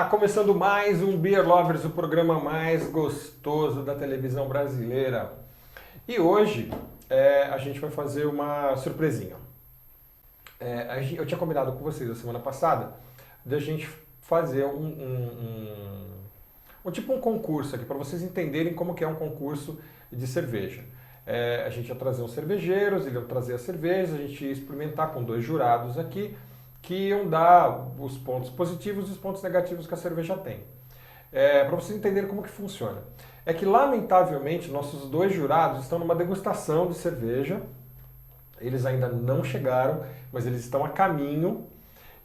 Olá, começando mais um Beer Lovers, o programa mais gostoso da televisão brasileira. E hoje a gente vai fazer uma surpresinha. Eu tinha combinado com vocês a semana passada de a gente fazer um concurso aqui, para vocês entenderem como que é um concurso de cerveja. A gente ia trazer uns cervejeiros, eles iam trazer as cervejas, a gente ia experimentar com 2 jurados aqui, que iam dar os pontos positivos e os pontos negativos que a cerveja tem. Para vocês entenderem como que funciona. É que, lamentavelmente, nossos 2 jurados estão numa degustação de cerveja. Eles ainda não chegaram, mas eles estão a caminho.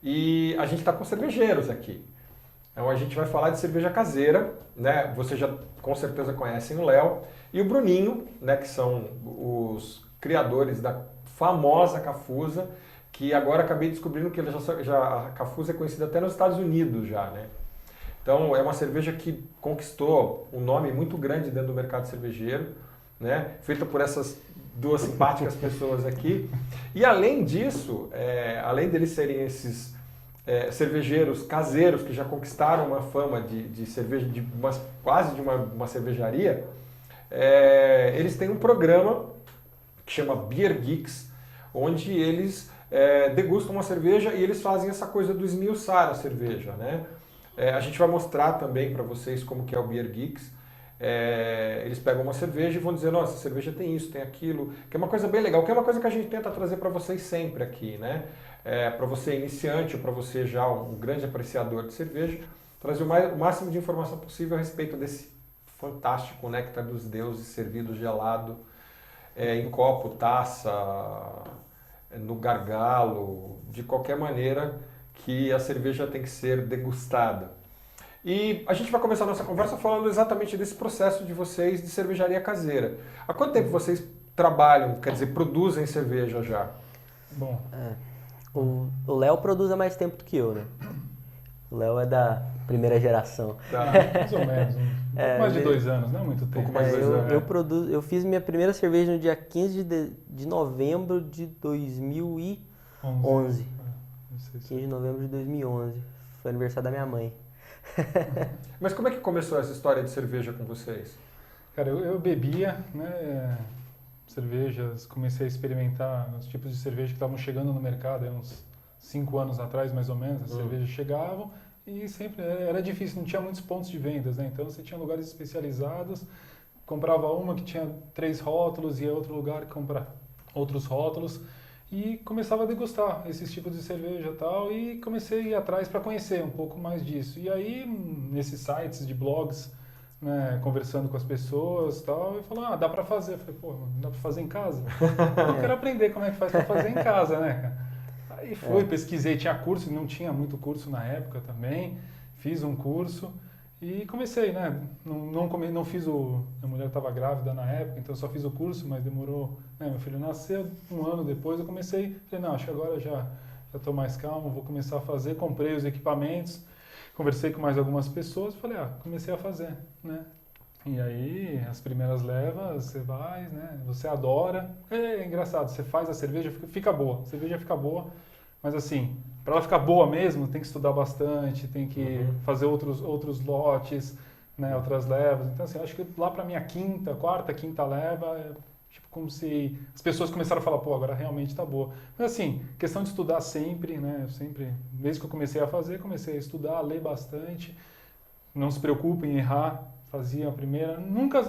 E a gente está com cervejeiros aqui. Então a gente vai falar de cerveja caseira, né? Vocês já com certeza conhecem o Léo e o Bruninho, né? Que são os criadores da famosa Cafusa, que agora acabei descobrindo que a Cafusa é conhecida até nos Estados Unidos já, né? Então é uma cerveja que conquistou um nome muito grande dentro do mercado cervejeiro, né? Feita por essas 2 simpáticas pessoas aqui. E além disso, além deles serem esses cervejeiros caseiros que já conquistaram uma fama de cerveja, quase de uma cervejaria, eles têm um programa que chama Beer Geeks, onde eles degustam uma cerveja e eles fazem essa coisa do esmiuçar a cerveja, né? A gente vai mostrar também para vocês como que é o Beer Geeks. Eles pegam uma cerveja e vão dizer, nossa, a cerveja tem isso, tem aquilo, que é uma coisa bem legal, que é uma coisa que a gente tenta trazer para vocês sempre aqui, né? Para você iniciante ou para você já um grande apreciador de cerveja, trazer o máximo de informação possível a respeito desse fantástico néctar dos deuses servido gelado em copo, taça, no gargalo, de qualquer maneira que a cerveja tem que ser degustada. E a gente vai começar a nossa conversa falando exatamente desse processo de vocês de cervejaria caseira. Há quanto tempo vocês trabalham, quer dizer, produzem cerveja já? Bom, o Léo produz há mais tempo do que eu, né? O Léo é da primeira geração. mais ou menos, mais de 2 anos, não é muito tempo. Pouco mais de 2 anos. Eu fiz minha primeira cerveja no dia 15 de novembro de 2011. 15 de novembro de 2011. Foi aniversário da minha mãe. Mas como é que começou essa história de cerveja com vocês? Cara, eu bebia, né, cervejas, comecei a experimentar os tipos de cerveja que estavam chegando no mercado, uns 5 anos atrás, mais ou menos, as cervejas chegavam e sempre era difícil, não tinha muitos pontos de vendas, né? Então você tinha lugares especializados, comprava uma que tinha 3 rótulos, ia a outro lugar que comprava outros rótulos e começava a degustar esses tipos de cerveja e tal, e comecei a ir atrás para conhecer um pouco mais disso. E aí, nesses sites de blogs, né, conversando com as pessoas e tal, eu falei, dá para fazer. Eu falei, pô, dá para fazer em casa? Eu quero aprender como é que faz para fazer em casa, né, cara? Aí pesquisei, tinha curso, não tinha muito curso na época também, fiz um curso e comecei, né? Não fiz a mulher estava grávida na época, então só fiz o curso, mas demorou, né? Meu filho nasceu, 1 ano depois eu comecei, falei, não, acho que agora já estou mais calmo, vou começar a fazer, comprei os equipamentos, conversei com mais algumas pessoas e falei, comecei a fazer, né? E aí, as primeiras levas, você vai, né? Você adora, é engraçado, você faz a cerveja, fica boa, a cerveja fica boa, mas assim, para ela ficar boa mesmo, tem que estudar bastante, tem que fazer outros lotes, né, outras levas. Então, assim, acho que lá para minha quarta, quinta leva, tipo como se as pessoas começaram a falar, pô, agora realmente está boa. Mas assim, questão de estudar sempre, né, eu sempre, desde que eu comecei a estudar, a ler bastante, não se preocupe em errar, fazia a primeira, eu nunca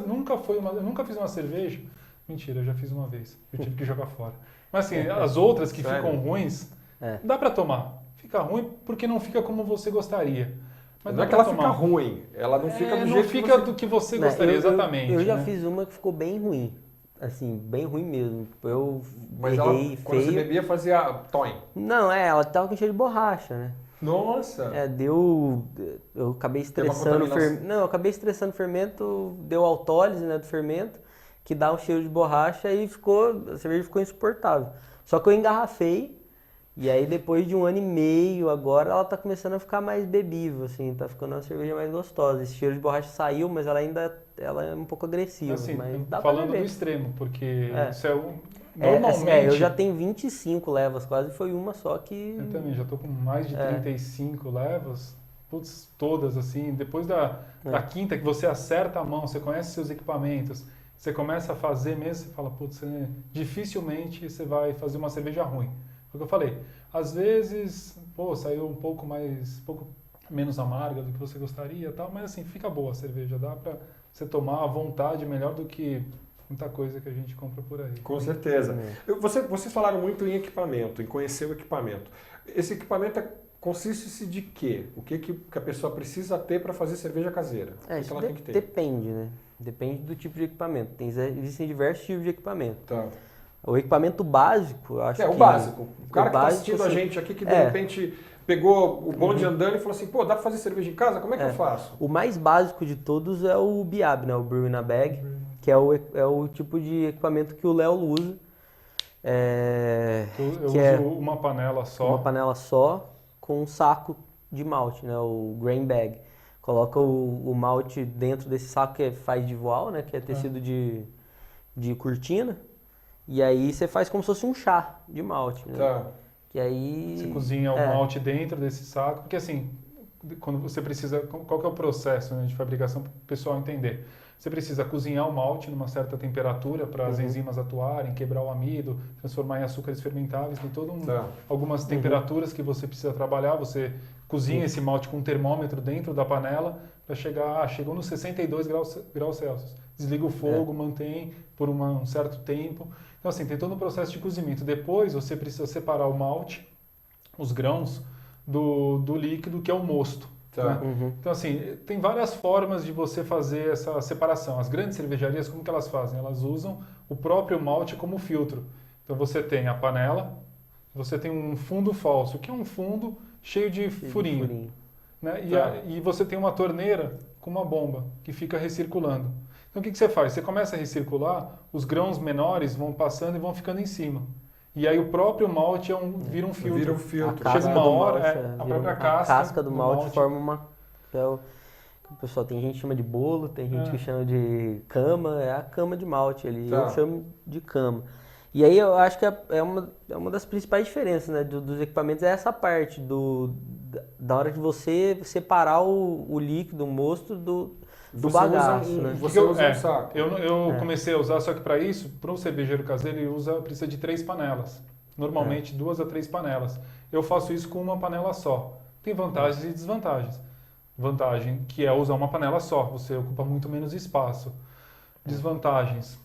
fiz uma cerveja, mentira, eu já fiz uma vez, eu tive que jogar fora. Mas assim, as outras que ficam ruins, dá para tomar. Fica ruim porque não fica como você gostaria. Mas não é que ela fica ruim, ela não fica do jeito do que você gostaria, exatamente. Eu já fiz uma que ficou bem ruim. Assim, bem ruim mesmo. Mas quando você bebia, fazia toim? Não, ela tava com cheiro de borracha, né? Nossa! Eu acabei estressando o fermento. Não, eu acabei estressando o fermento, deu autólise, né, do fermento, que dá um cheiro de borracha e a cerveja ficou insuportável. Só que eu engarrafei. E aí depois de 1 ano e meio, agora ela tá começando a ficar mais bebível, assim, tá ficando uma cerveja mais gostosa. Esse cheiro de borracha saiu, mas ela é um pouco agressiva. Assim, mas dá falando pra do extremo, porque isso normalmente... eu já tenho 25 levas quase, foi uma só que... Eu também, já tô com mais de 35 levas. putz, todas assim, depois da quinta que você acerta a mão, você conhece seus equipamentos, você começa a fazer mesmo, você fala, putz, dificilmente você vai fazer uma cerveja ruim. Foi o que eu falei. Às vezes, saiu um pouco menos amarga do que você gostaria e tal, mas assim, fica boa a cerveja, dá para você tomar à vontade, melhor do que muita coisa que a gente compra por aí. Com certeza. Vocês falaram muito em equipamento, em conhecer o equipamento. Esse equipamento consiste-se de quê? O que a pessoa precisa ter para fazer cerveja caseira? O que ela tem que ter? Depende, né? Depende do tipo de equipamento. Existem diversos tipos de equipamento. Tá. O equipamento básico, eu acho que... o básico. O cara que está assistindo assim, a gente aqui, que de repente pegou o bonde andando e falou assim, dá para fazer cerveja em casa? Como é que eu faço? O mais básico de todos é o BIAB, né? O Brew in a Bag, que é o tipo de equipamento que o Léo usa. Eu uso uma panela só. Uma panela só com um saco de malte, né? O grain bag. Coloca o malte dentro desse saco que faz de voal, né? Que é tecido de cortina. E aí você faz como se fosse um chá de malte, né? Tá. Que aí... Você cozinha o malte dentro desse saco, porque assim, quando você precisa... Qual que é o processo, né, de fabricação para o pessoal entender? Você precisa cozinhar o malte numa certa temperatura para as enzimas atuarem, quebrar o amido, transformar em açúcares fermentáveis, tem algumas temperaturas que você precisa trabalhar, você cozinha esse malte com um termômetro dentro da panela para chegou nos 62 graus Celsius. Desliga o fogo, mantém por um certo tempo. Então assim, tem todo um processo de cozimento. Depois você precisa separar o malte, os grãos, do líquido que é o mosto. Tá. Né? Então assim, tem várias formas de você fazer essa separação. As grandes cervejarias, como que elas fazem? Elas usam o próprio malte como filtro. Então você tem a panela, você tem um fundo falso, que é um fundo cheio de furinho. Né? E você tem uma torneira com uma bomba que fica recirculando. Então o que você faz? Você começa a recircular, os grãos menores vão passando e vão ficando em cima. E aí o próprio malte vira um filtro. Vira um filtro. Chega uma hora, a própria casca do malte forma uma... O pessoal, tem gente que chama de bolo, tem gente que chama de cama, é a cama de malte ali, eu chamo de cama. E aí eu acho que é uma das principais diferenças, né, dos equipamentos, é essa parte da hora de você separar o líquido, o mosto do bagaço, né? Você usa um saco. Eu comecei a usar, só que para isso, para um cervejeiro caseiro, ele precisa de 3 panelas. Normalmente 2 a 3 panelas. Eu faço isso com uma panela só. Tem vantagens e desvantagens. Vantagem, que é usar uma panela só, você ocupa muito menos espaço. Desvantagens,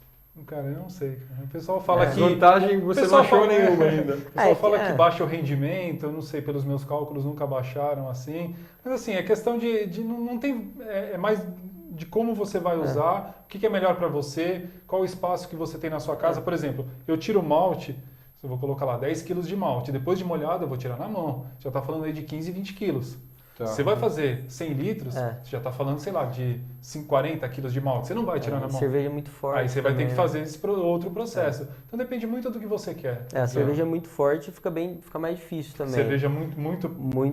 cara, eu não sei. O pessoal fala que... Desvantagem você não achou nenhuma ainda. O pessoal fala que baixa o rendimento, eu não sei, pelos meus cálculos nunca baixaram assim. Mas assim, é questão de não tem... É mais de como você vai usar, o que é melhor para você, qual o espaço que você tem na sua casa. Por exemplo, eu tiro o malte, eu vou colocar lá 10 quilos de malte, depois de molhado eu vou tirar na mão. Já está falando aí de 15, 20 quilos. Você vai fazer 100 litros, você já está falando, sei lá, de 40 quilos de malte. Você não vai tirar na mão. Cerveja é muito forte. Aí você vai ter que fazer esse outro processo. Então depende muito do que você quer. A cerveja é muito forte, fica mais difícil também. Cerveja muito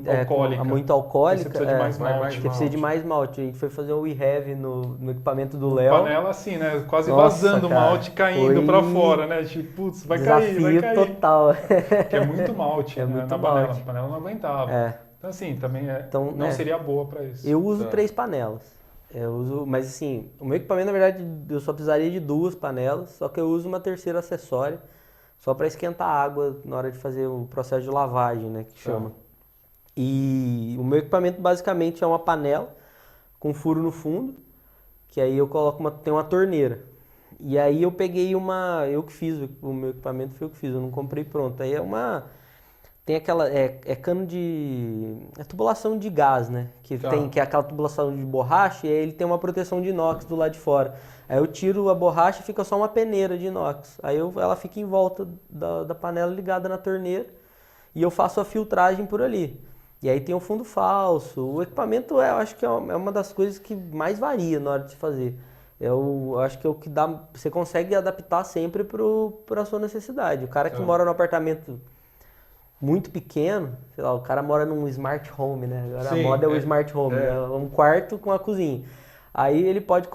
alcoólica. Muito alcoólica. Você precisa de mais malte. Você precisa de mais malte. A gente foi fazer o We Have no equipamento do Léo. Panela assim, né? Quase vazando o malte, caindo para fora, né? Tipo, putz, vai cair. Desafio total. Porque é muito malte, né? Na panela. A panela não aguentava. Então, assim, também não seria boa para isso. Eu uso 3 panelas. Mas assim, o meu equipamento, na verdade, eu só precisaria de 2 panelas, só que eu uso uma terceira acessória, só para esquentar a água na hora de fazer o processo de lavagem, né, que chama. E o meu equipamento, basicamente, é uma panela com furo no fundo, que aí eu coloco tem uma torneira. E aí eu peguei eu que fiz, o meu equipamento foi eu que fiz, eu não comprei pronto. Aí tem aquela, cano de... É tubulação de gás, né? Que é aquela tubulação de borracha e aí ele tem uma proteção de inox do lado de fora. Aí eu tiro a borracha e fica só uma peneira de inox. Aí ela fica em volta da panela ligada na torneira e eu faço a filtragem por ali. E aí tem o fundo falso. O equipamento, eu acho que é uma das coisas que mais varia na hora de se fazer. Eu acho que é o que dá... Você consegue adaptar sempre para a sua necessidade. O cara que mora num apartamento muito pequeno, sei lá, o cara mora num smart home, né? Agora a moda é o smart home, né? Um quarto com a cozinha. Aí ele pode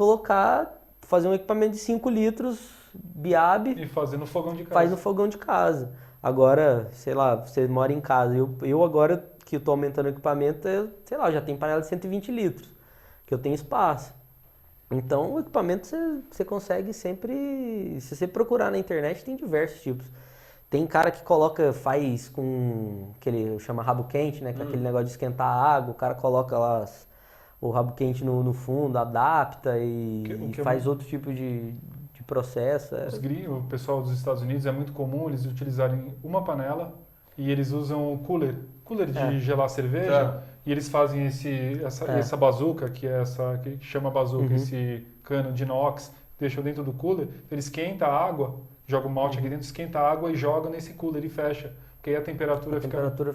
fazer um equipamento de 5 litros, BIAB. E fazer no fogão de casa. Faz no fogão de casa. Agora, sei lá, você mora em casa. Eu agora que estou aumentando o equipamento, sei lá, já tem panela de 120 litros, que eu tenho espaço. Então, o equipamento você consegue sempre... Se você procurar na internet, tem diversos tipos. Tem cara que faz com que ele chama rabo quente, né? Que é aquele negócio de esquentar a água. O cara coloca lá o rabo quente no fundo, adapta e faz outro tipo de processo. O pessoal dos Estados Unidos é muito comum eles utilizarem uma panela e eles usam cooler de gelar cerveja. E eles fazem essa bazuca, que chama bazuca, esse cano de inox, deixam dentro do cooler, ele esquenta a água, joga o malte aqui dentro, esquenta a água e joga nesse cooler e fecha. Porque aí a temperatura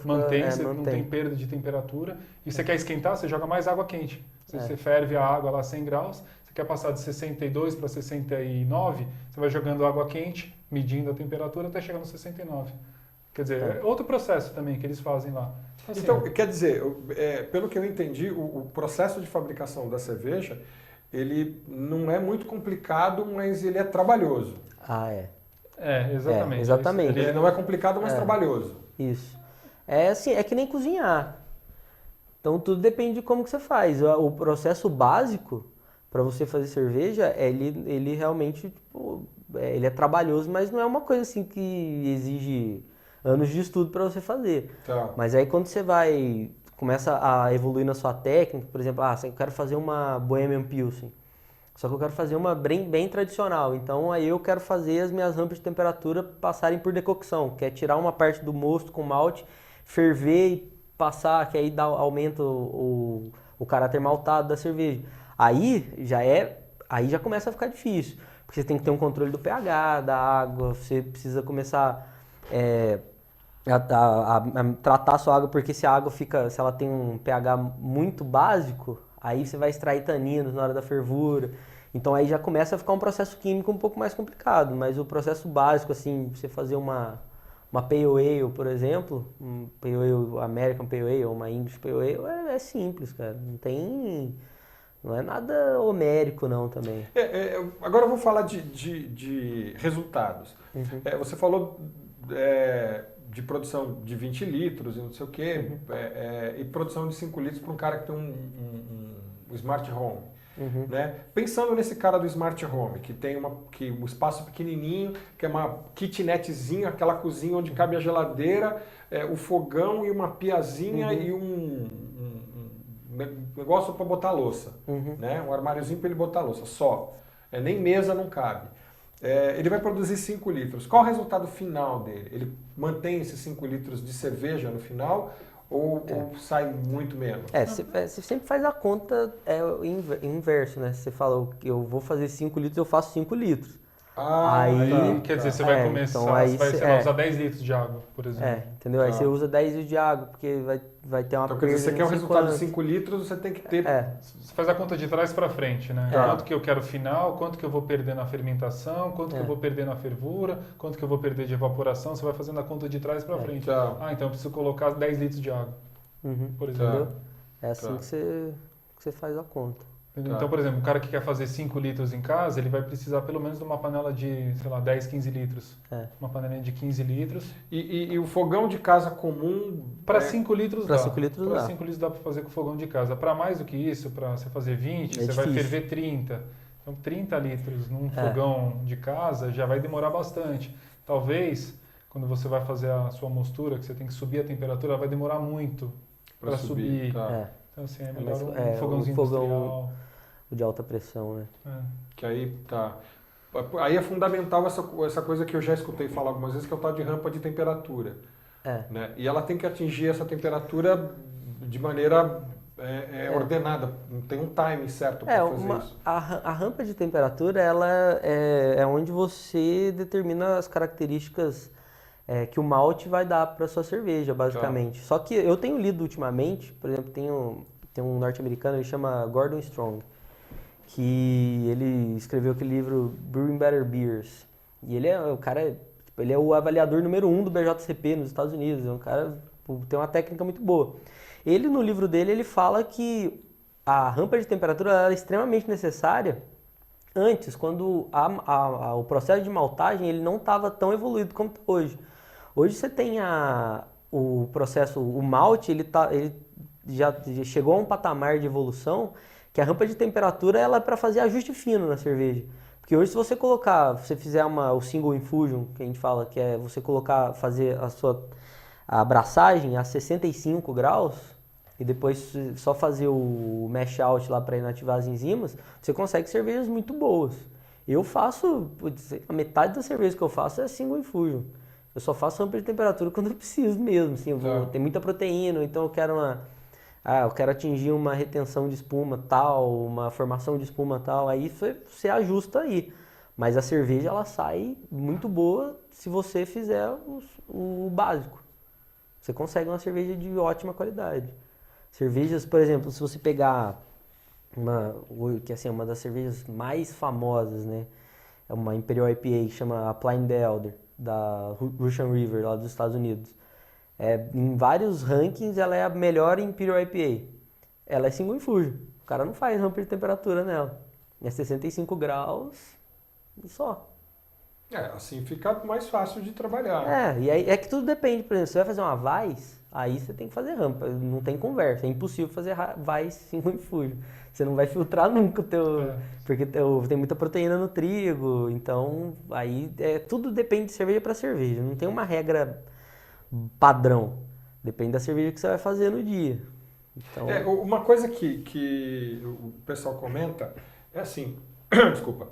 mantém, você não tem perda de temperatura. E você quer esquentar, você joga mais água quente. Você ferve a água lá a 100 graus, você quer passar de 62 para 69, você vai jogando água quente, medindo a temperatura até chegar no 69. Quer dizer, é outro processo também que eles fazem lá. Assim, então, quer dizer, pelo que eu entendi, o processo de fabricação da cerveja, ele não é muito complicado, mas ele é trabalhoso. Exatamente. Exatamente. Ele não é complicado, mas trabalhoso. Isso. É assim, é que nem cozinhar. Então, tudo depende de como que você faz. O processo básico para você fazer cerveja, ele realmente, ele é trabalhoso, mas não é uma coisa assim que exige anos de estudo para você fazer. Tá. Mas aí quando você começa a evoluir na sua técnica, por exemplo, eu quero fazer uma Bohemian Pilsen, só que eu quero fazer uma bem tradicional, então aí eu quero fazer as minhas rampas de temperatura passarem por decocção, que é tirar uma parte do mosto com malte, ferver e passar, que aí aumenta o caráter maltado da cerveja. Aí já começa a ficar difícil, porque você tem que ter um controle do pH da água, você precisa começar a tratar a sua água, porque se ela tem um pH muito básico, aí você vai extrair taninos na hora da fervura. Então aí já começa a ficar um processo químico um pouco mais complicado, mas o processo básico, assim, você fazer uma Pale Ale, por exemplo, um Pale Ale, American Pale Ale, uma English Pale Ale, é simples, cara. Não é nada homérico não também. Agora eu vou falar de resultados. Você falou de produção de 20 litros e não sei o quê, e produção de 5 litros para um cara que tem um smart home. Né? Pensando nesse cara do smart home, que tem um espaço pequenininho, que é uma kitnetzinha, aquela cozinha onde cabe a geladeira, o fogão e uma piazinha e um negócio para botar louça, né? Um armáriozinho para ele botar louça, só. Nem mesa não cabe. Ele vai produzir 5 litros. Qual o resultado final dele? Ele mantém esses 5 litros de cerveja no final ou sai muito menos? Você sempre faz a conta inverso, né? Você fala, eu vou fazer 5 litros, eu faço 5 litros. Quer dizer, você vai começar, então você vai usar 10 litros de água, por exemplo. Entendeu? Aí você usa 10 litros de água, porque vai ter uma perda. Então, quer dizer, você quer um resultado de 5 litros, você tem que ter... Você faz a conta de trás para frente, né? Quanto que eu quero final, quanto que eu vou perder na fermentação, quanto que eu vou perder na fervura, quanto que eu vou perder de evaporação, você vai fazendo a conta de trás para frente. Então eu preciso colocar 10 litros de água, por exemplo. É assim que você faz a conta. Então, por exemplo, o cara que quer fazer 5 litros em casa, ele vai precisar pelo menos de uma panela de, sei lá, 10, 15 litros. Uma panelinha de 15 litros. E o fogão de casa comum... Para 5 litros dá. Para 5 litros dá. Para 5 litros dá para fazer com o fogão de casa. Para mais do que isso, para você fazer 20, você vai ferver 30. Então, 30 litros num fogão de casa já vai demorar bastante. Talvez, quando você vai fazer a sua mostura, que você tem que subir a temperatura, vai demorar muito para subir. Então, assim, é melhor um fogãozinho industrial. O de alta pressão, né? Que aí Aí é fundamental essa coisa que eu já escutei falar algumas vezes, que é o tal de rampa de temperatura. Né? E ela tem que atingir essa temperatura de maneira ordenada, não tem um time certo para fazer isso. A rampa de temperatura ela é onde você determina as características que o malte vai dar para sua cerveja, basicamente. Só que eu tenho lido ultimamente, por exemplo, tem um norte-americano, ele chama Gordon Strong, que ele escreveu aquele livro Brewing Better Beers. E ele é o cara, ele é o avaliador número 1 do BJCP nos Estados Unidos. É um cara tem uma técnica muito boa. Ele, no livro dele, ele fala que a rampa de temperatura era extremamente necessária antes, quando o processo de maltagem ele não estava tão evoluído como está hoje. Hoje você tem o processo, o malte, ele já chegou a um patamar de evolução que a rampa de temperatura ela é para fazer ajuste fino na cerveja. Porque hoje se você fizer o single infusion, que a gente fala, que é você fazer a abraçagem a 65 graus e depois só fazer o mash out lá para inativar as enzimas, você consegue cervejas muito boas. Eu faço, a metade das cervejas que eu faço é single infusion. Eu só faço rampa de temperatura quando eu preciso mesmo, assim, tem muita proteína, então eu quero atingir uma retenção de espuma tal, uma formação de espuma tal, aí você ajusta aí. Mas a cerveja ela sai muito boa se você fizer o básico. Você consegue uma cerveja de ótima qualidade. Cervejas, por exemplo, se você pegar uma das cervejas mais famosas, né? É uma Imperial IPA que chama Applying the Elder, da Russian River, lá dos Estados Unidos. Em vários rankings, ela é a melhor Imperial IPA. Ela é single infusion. O cara não faz rampa de temperatura nela. É 65 graus e só. Assim fica mais fácil de trabalhar. E aí é que tudo depende. Por exemplo, você vai fazer uma Weiss, aí você tem que fazer rampa. Não tem conversa. É impossível fazer Weiss single infusion. Você não vai filtrar nunca o teu... Porque tem muita proteína no trigo. Então, aí tudo depende de cerveja para cerveja. Não tem uma regra padrão. Depende da cerveja que você vai fazer no dia. Então... uma coisa que o pessoal comenta é assim... Desculpa.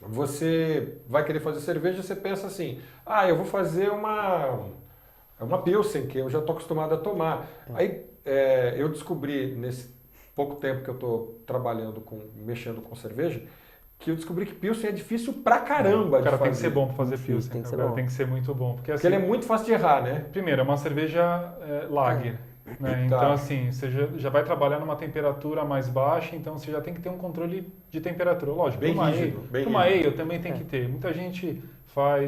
Você vai querer fazer cerveja, você pensa assim, eu vou fazer uma Pilsen, que eu já estou acostumado a tomar. Aí eu descobri, nesse pouco tempo que eu estou mexendo com cerveja, que eu descobri que Pilsen é difícil pra caramba. O cara tem que ser bom para fazer Pilsen. Tem que ser muito bom. Porque ele é muito fácil de errar, né? Primeiro, é uma cerveja lager. Né? Então, assim, você já vai trabalhar numa temperatura mais baixa, então você já tem que ter um controle de temperatura. Lógico, uma ale também tem que ter. Muita gente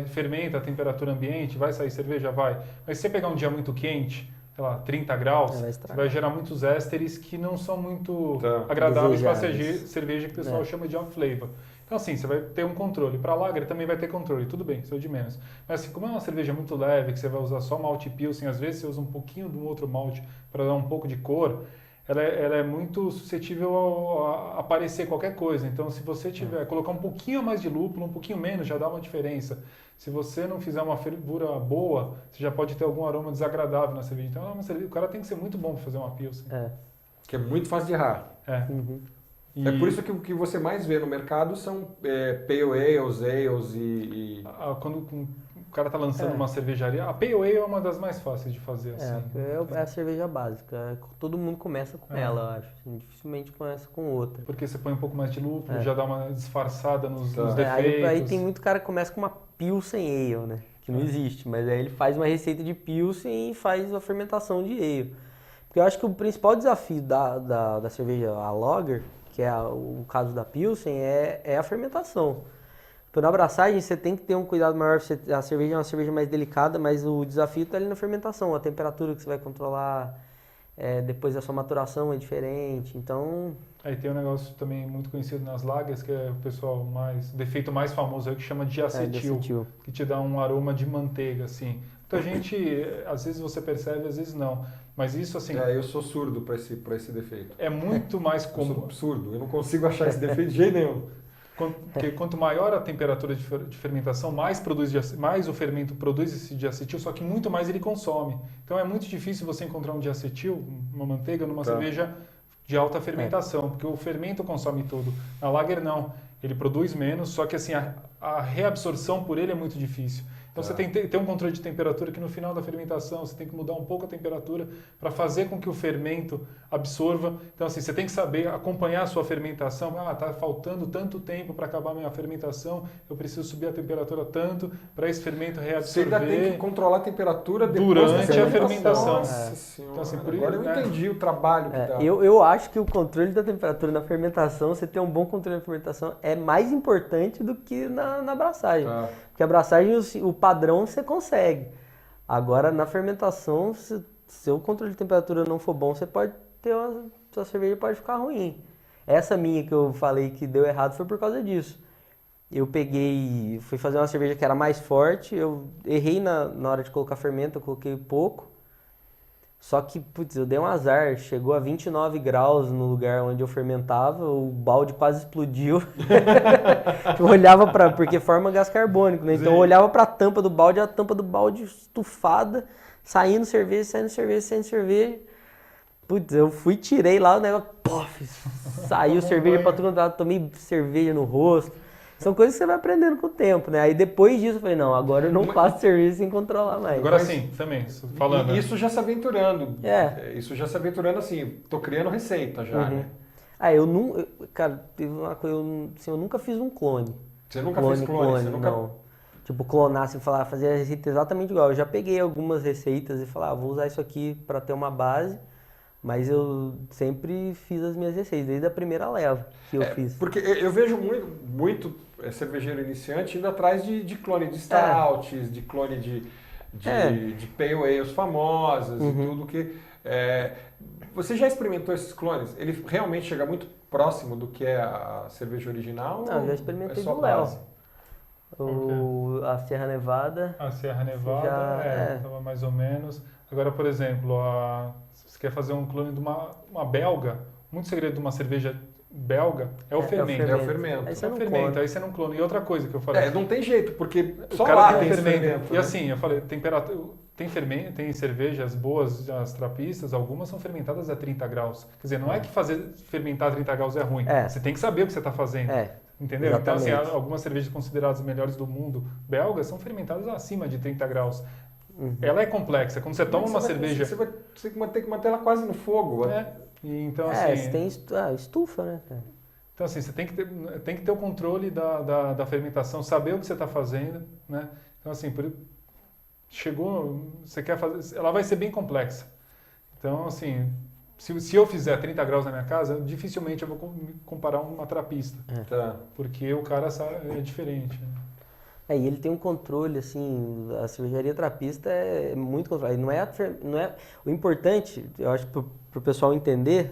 fermenta a temperatura ambiente, vai sair cerveja, vai. Mas se você pegar um dia muito quente, sei lá, 30 graus, você vai gerar muitos ésteres que não são muito agradáveis para a cerveja que o pessoal chama de off-flavor. Então, assim, você vai ter um controle. Para lager também vai ter controle, tudo bem, isso é o de menos. Mas, assim, como é uma cerveja muito leve, que você vai usar só malte Pilsen, às vezes você usa um pouquinho de um outro malte para dar um pouco de cor, ela é muito suscetível a aparecer qualquer coisa. Então, se você colocar um pouquinho mais de lúpulo, um pouquinho menos, já dá uma diferença. Se você não fizer uma fervura boa, você já pode ter algum aroma desagradável na cerveja. Então, o cara tem que ser muito bom para fazer uma Pilsen. Que é muito fácil de errar. É por isso que o que você mais vê no mercado são Pale Ales e... Quando o cara está lançando uma cervejaria, a Pale Ale é uma das mais fáceis de fazer. Assim. É a cerveja básica. Todo mundo começa com ela, eu acho. Assim, dificilmente começa com outra. Porque você põe um pouco mais de lúpulo, já dá uma disfarçada nos defeitos. Aí tem muito cara que começa com uma Pilsen Ale, né? Que não existe, mas aí ele faz uma receita de Pilsen e faz a fermentação de Ale. Porque eu acho que o principal desafio da cerveja, a Lager, que é o caso da Pilsen, é a fermentação. Então, na abraçagem, você tem que ter um cuidado maior. A cerveja é uma cerveja mais delicada, mas o desafio está ali na fermentação. A temperatura que você vai controlar depois da sua maturação é diferente. Então... Aí tem um negócio também muito conhecido nas lagers, que é o defeito mais famoso aí, que chama diacetil, que te dá um aroma de manteiga, assim. Muita gente, às vezes você percebe, às vezes não. Mas isso, assim... eu sou surdo para esse defeito. É muito mais comum. Eu sou surdo, eu não consigo achar esse defeito de jeito nenhum. Porque quanto maior a temperatura de fermentação, mais o fermento produz esse diacetil, só que muito mais ele consome. Então é muito difícil você encontrar um diacetil, uma manteiga, numa cerveja de alta fermentação, porque o fermento consome tudo. Na lager não, ele produz menos, só que assim, a reabsorção por ele é muito difícil. Então você tem que ter um controle de temperatura que no final da fermentação você tem que mudar um pouco a temperatura para fazer com que o fermento absorva. Então assim, você tem que saber acompanhar a sua fermentação. Está faltando tanto tempo para acabar a minha fermentação, eu preciso subir a temperatura tanto para esse fermento reabsorver. Você ainda tem que controlar a temperatura durante a fermentação. Então, assim, agora eu entendi o trabalho que dá. Eu acho que o controle da temperatura na fermentação, você ter um bom controle da fermentação é mais importante do que na abraçagem. Porque a abraçagem, o padrão você consegue. Agora, na fermentação, se o controle de temperatura não for bom, você pode ter sua cerveja pode ficar ruim. Essa minha que eu falei que deu errado foi por causa disso. fui fazer uma cerveja que era mais forte, eu errei na hora de colocar fermento, eu coloquei pouco. Só que, putz, eu dei um azar, chegou a 29 graus no lugar onde eu fermentava, o balde quase explodiu. Eu olhava porque forma gás carbônico, né? Então eu olhava pra tampa do balde, a tampa do balde estufada, saindo cerveja. Putz, eu tirei lá o negócio, pof, saiu cerveja pra todo lado, tomei cerveja no rosto. São coisas que você vai aprendendo com o tempo, né? Aí depois disso eu falei, não, agora eu não faço serviço sem controlar mais. Agora sim, também, falando. Isso já se aventurando. Isso já se aventurando assim, tô criando receita já, né? Cara, teve uma coisa, eu nunca fiz um clone. Você nunca fez clone? Você nunca... Não. Tipo, clonar, assim, fazer a receita exatamente igual. Eu já peguei algumas receitas e falei, vou usar isso aqui para ter uma base. Mas eu sempre fiz as minhas receitas, desde a primeira leva que eu fiz. Porque eu vejo muito cervejeiro iniciante indo atrás de clone de stouts, de clone de pale ales famosas e tudo que... Você já experimentou esses clones? Ele realmente chega muito próximo do que é a cerveja original? Não, eu já experimentei do Léo. A Sierra Nevada. A Sierra Nevada, estava mais ou menos. Agora, por exemplo, você quer fazer um clone de uma belga, muito segredo de uma cerveja belga é o fermento. É o fermento. Aí você não clona. E outra coisa que eu falei. Não tem jeito, porque só o cara lá tem fermento. fermento. E assim, eu falei, tem fermento, tem cervejas boas, as trapistas, algumas são fermentadas a 30 graus. Quer dizer, não é que fermentar a 30 graus é ruim. Você tem que saber o que você está fazendo. Entendeu? Exatamente. Então, assim, algumas cervejas consideradas melhores do mundo belgas são fermentadas acima de 30 graus. Ela é complexa. Quando você toma uma cerveja... Você vai ter que manter ela quase no fogo. Então, assim... Você tem estufa, né, cara? Então, assim, você tem que ter o controle da fermentação, saber o que você está fazendo, né? Então, assim, você quer fazer... Ela vai ser bem complexa. Então, assim... Se eu fizer 30 graus na minha casa, dificilmente eu vou comparar uma trapista. Porque o cara é diferente. E ele tem um controle, assim, a cervejaria trapista é muito controlada. O importante, eu acho, pro pessoal entender,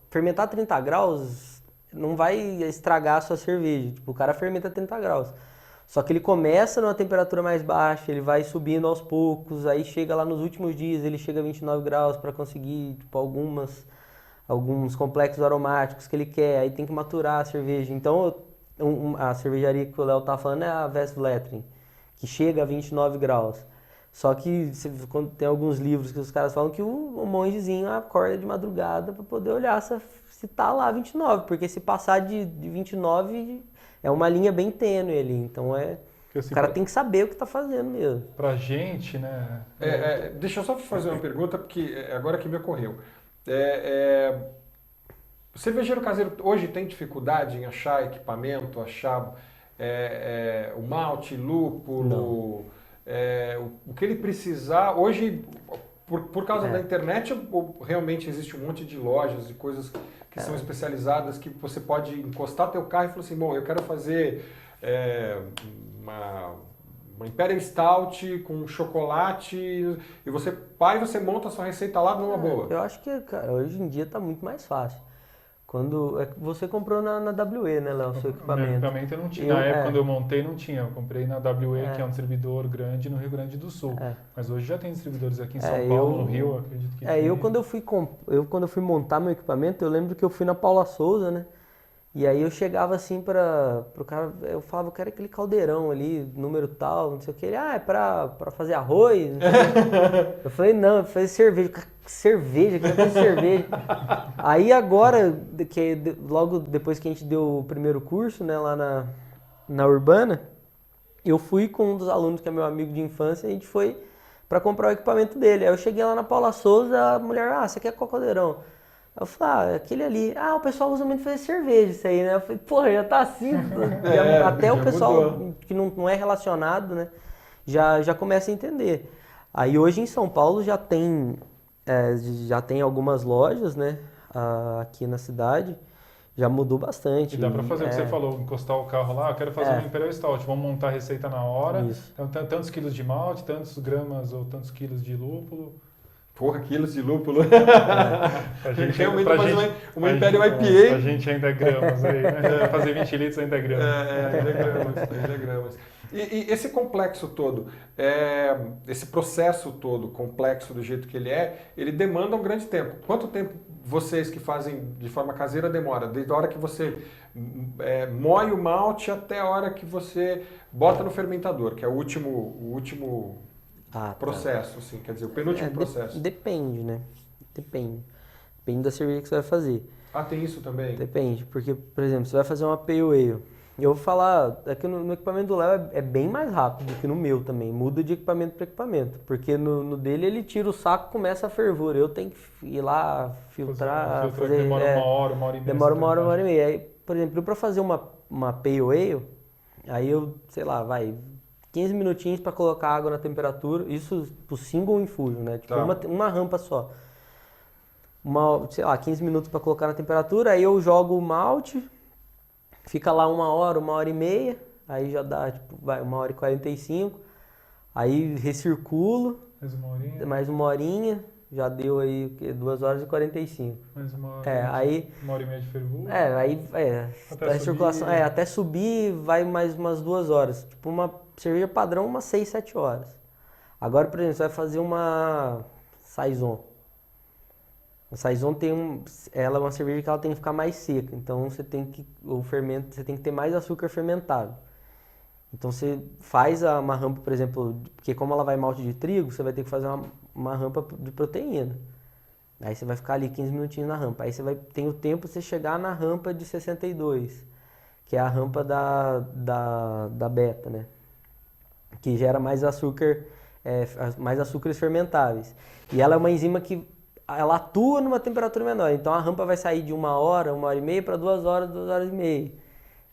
fermentar 30 graus não vai estragar a sua cerveja. Tipo, o cara fermenta 30 graus. Só que ele começa numa temperatura mais baixa, ele vai subindo aos poucos, aí chega lá nos últimos dias, ele chega a 29 graus para conseguir, tipo, alguns complexos aromáticos que ele quer, aí tem que maturar a cerveja. Então, a cervejaria que o Léo tá falando é a Westvleteren, que chega a 29 graus. Só que tem alguns livros que os caras falam que o mongezinho acorda de madrugada para poder olhar se tá lá 29, porque se passar de 29 é uma linha bem tênue ali, então assim, o cara tem que saber o que tá fazendo mesmo. Pra gente, né? Deixa eu só fazer uma pergunta, porque agora que me ocorreu. O cervejeiro caseiro hoje tem dificuldade em achar equipamento, achar o malte, lúpulo, o que ele precisar. Hoje, por causa da internet, realmente existe um monte de lojas e coisas que são especializadas, que você pode encostar teu carro e falar assim, bom, eu quero fazer uma Imperial Stout com chocolate, e você monta a sua receita lá numa boa. Eu acho que, cara, hoje em dia está muito mais fácil. Você comprou na WE, né, Léo, o seu equipamento? Meu equipamento eu não tinha. Na época, quando eu montei, não tinha. Eu comprei na WE, que é um distribuidor grande no Rio Grande do Sul. Mas hoje já tem distribuidores aqui em São Paulo, no Rio, acredito que tem. Quando eu fui montar meu equipamento, eu lembro que eu fui na Paula Souza, né? E aí eu chegava assim pro cara, eu falava, eu quero aquele caldeirão ali, número tal, não sei o que. Ele, é pra fazer arroz? Eu falei, não, eu falei cerveja. Cerveja, quero fazer cerveja. Aí agora, logo depois que a gente deu o primeiro curso, né, lá na Urbana, eu fui com um dos alunos que é meu amigo de infância, a gente foi pra comprar o equipamento dele. Aí eu cheguei lá na Paula Souza, a mulher, você quer qual caldeirão? Eu falei, aquele ali. O pessoal usa muito fazer cerveja, isso aí, né? Eu falei, porra, já tá assim. Até o pessoal mudou. Que não é relacionado, né? Já começa a entender. Aí hoje em São Paulo já tem algumas lojas, né? Aqui na cidade. Já mudou bastante. E dá pra fazer o que você falou, encostar o carro lá, eu quero fazer uma Imperial Stout, vamos montar a receita na hora. Isso. Então, tantos quilos de malte, tantos gramas ou tantos quilos de lúpulo. Porra, quilos de lúpulo. A gente realmente pra faz gente, uma Império IPA. A gente ainda é gramas aí, né? Fazer 20 litros ainda é gramas. Ainda é gramas. E esse complexo todo, esse processo todo complexo do jeito que ele demanda um grande tempo. Quanto tempo vocês que fazem de forma caseira demora? Desde a hora que você moe o malte até a hora que você bota no fermentador, que é o último processo, assim, quer dizer, o penúltimo processo. Depende, né? Depende da cerveja que você vai fazer. Ah, tem isso também? Depende, porque, por exemplo, você vai fazer uma Pale Ale. Eu vou falar, aqui no equipamento do Léo é bem mais rápido do que no meu também. Muda de equipamento para equipamento. Porque no dele ele tira o saco e começa a fervura. Eu tenho que ir lá, filtrar. Demora uma hora e meia. Demora uma hora e meia. Aí, por exemplo, para fazer uma Pale Ale, aí eu, sei lá, 15 minutinhos para colocar água na temperatura. Isso pro single infusion, né? Tipo, uma rampa só. Sei lá, 15 minutos para colocar na temperatura. Aí eu jogo o malte. Fica lá uma hora e meia, aí já dá, tipo, 1h45, aí recirculo, mais uma horinha, já deu aí 2h45. Mais uma hora, aí, 1h30 de fervura. Até a recirculação, até subir vai mais umas 2 horas, tipo uma cerveja padrão, umas 6, 7 horas. Agora, por exemplo, você vai fazer uma Saison. A Saison ela é uma cerveja que ela tem que ficar mais seca, então você tem que ter mais açúcar fermentado. Então você faz uma rampa, por exemplo, porque como ela vai malte de trigo, você vai ter que fazer uma rampa de proteína. Aí você vai ficar ali 15 minutinhos na rampa. Aí você tem o tempo de você chegar na rampa de 62, que é a rampa da beta, né? Que gera mais açúcar, mais açúcares fermentáveis. E ela é uma enzima que ela atua numa temperatura menor, então a rampa vai sair de 1 hora, 1h30 para 2 horas, 2h30.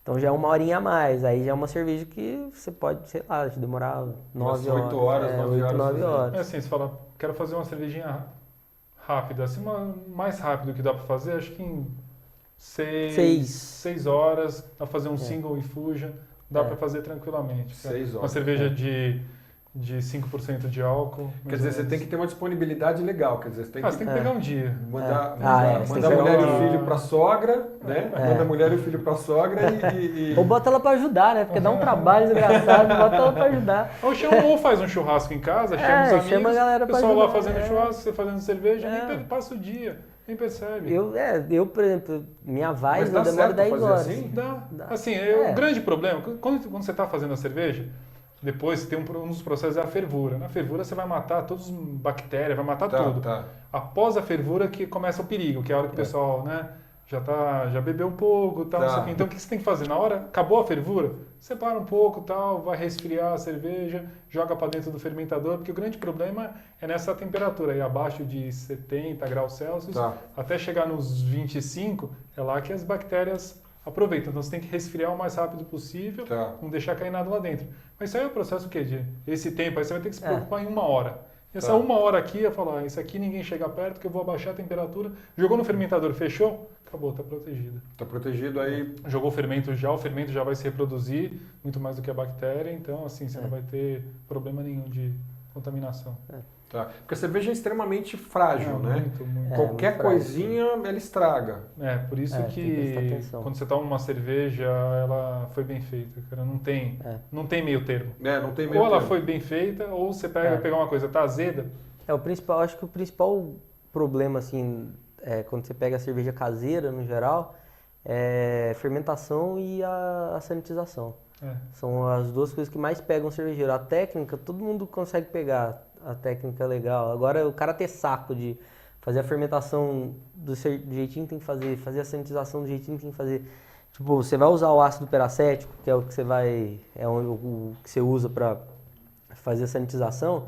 Então já é 1 horinha a mais, aí já é uma cerveja que você pode, sei lá, demorar 9 horas. 8 horas, 9 horas. É assim, você fala, quero fazer uma cervejinha rápida, assim, mais rápido que dá para fazer, acho que em 6 horas, dá pra fazer um single infusion, dá para fazer tranquilamente. 6 horas. Uma cerveja de 5% de álcool. Quer dizer, você tem que ter uma disponibilidade legal. Quer dizer, você tem que pegar um dia. Mandar a mulher e o filho pra sogra, né? Manda a mulher e o filho pra sogra e... Ou bota ela pra ajudar, né? Porque dá um trabalho desgraçado, bota ela pra ajudar. Ou faz um churrasco em casa, chama os amigos, chama a galera pra pessoal ajudar, lá fazendo churrasco, você fazendo cerveja, nem passa o dia, nem percebe. Eu, por exemplo, minha Weiss eu demoro 10 horas. Assim? Dá. Assim, o grande problema, quando você tá fazendo a cerveja, depois tem um dos processos é a fervura. Na fervura você vai matar todas as bactérias, vai matar tudo. Após a fervura que começa o perigo, que é a hora que o pessoal, né, já bebeu um pouco, tal, não sei o quê. Então o que você tem que fazer? Na hora, acabou a fervura, separa um pouco, tal, vai resfriar a cerveja, joga para dentro do fermentador, porque o grande problema é nessa temperatura aí, abaixo de 70 graus Celsius, até chegar nos 25, é lá que as bactérias aproveitam. Então você tem que resfriar o mais rápido possível, não deixar cair nada lá dentro. Mas isso aí é o processo o quê? Esse tempo aí você vai ter que se preocupar em 1 hora. Essa 1 hora aqui, eu falo, isso aqui ninguém chega perto, que eu vou abaixar a temperatura. Jogou no fermentador, fechou? Acabou, está protegido. Está protegido aí. Jogou o fermento já vai se reproduzir muito mais do que a bactéria, então assim, você não vai ter problema nenhum de contaminação. Porque a cerveja é extremamente frágil, né? Muito. Qualquer coisinha ela estraga. Por isso que quando você toma uma cerveja, ela foi bem feita, cara. Não tem meio termo. Não tem meio ou termo. Ela foi bem feita, ou você pegar uma coisa, tá azeda. Acho que o principal problema, assim, quando você pega a cerveja caseira, no geral, é fermentação e a sanitização. São as duas coisas que mais pegam o cervejeiro. A técnica, todo mundo consegue pegar. A técnica é legal. Agora, o cara ter saco de fazer a fermentação do jeitinho que tem que fazer a sanitização do jeitinho que tem que fazer. Tipo, você vai usar o ácido peracético, que é o que o que você usa para fazer a sanitização.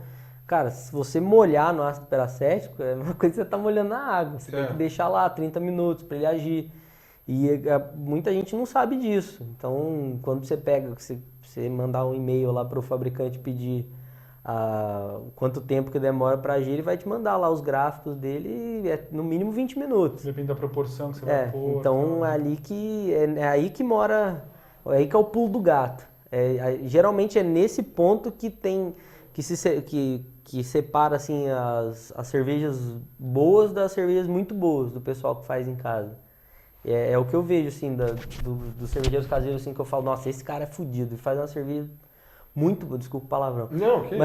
Cara, se você molhar no ácido peracético, é uma coisa que você tá molhando na água. Você tem que deixar lá 30 minutos para ele agir. E muita gente não sabe disso. Então, quando você mandar um e-mail lá para o fabricante pedir quanto tempo que demora para agir, ele vai te mandar lá os gráficos dele, no mínimo 20 minutos. Depende da proporção que você vai pôr. Então é aí que mora, é aí que é o pulo do gato. Geralmente é nesse ponto que que separa assim, as cervejas boas das cervejas muito boas do pessoal que faz em casa. É o que eu vejo assim, dos cervejeiros caseiros assim, que eu falo, nossa, esse cara é fodido, faz uma cerveja muito boa, desculpa o palavrão. Não, que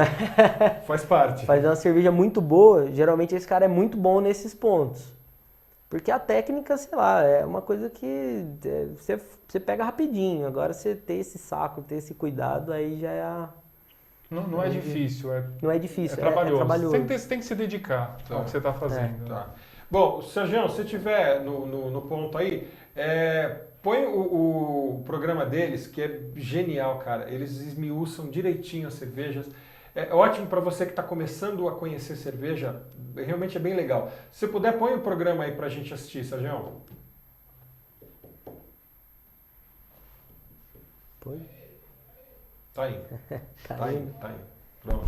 faz parte. Faz uma cerveja muito boa, geralmente esse cara é muito bom nesses pontos. Porque a técnica, sei lá, é uma coisa que você pega rapidinho. Agora você ter esse saco, ter esse cuidado, aí já é Não é difícil, não é difícil, é trabalhoso. É trabalhoso. Você tem que se dedicar ao que você está fazendo. Tá. Bom, Sérgio, se tiver no ponto aí, põe o programa deles, que é genial, cara. Eles esmiuçam direitinho as cervejas. É ótimo para você que está começando a conhecer cerveja, realmente é bem legal. Se puder, põe o programa aí para a gente assistir, Sérgio. Põe. Tá indo. Tá indo. Pronto.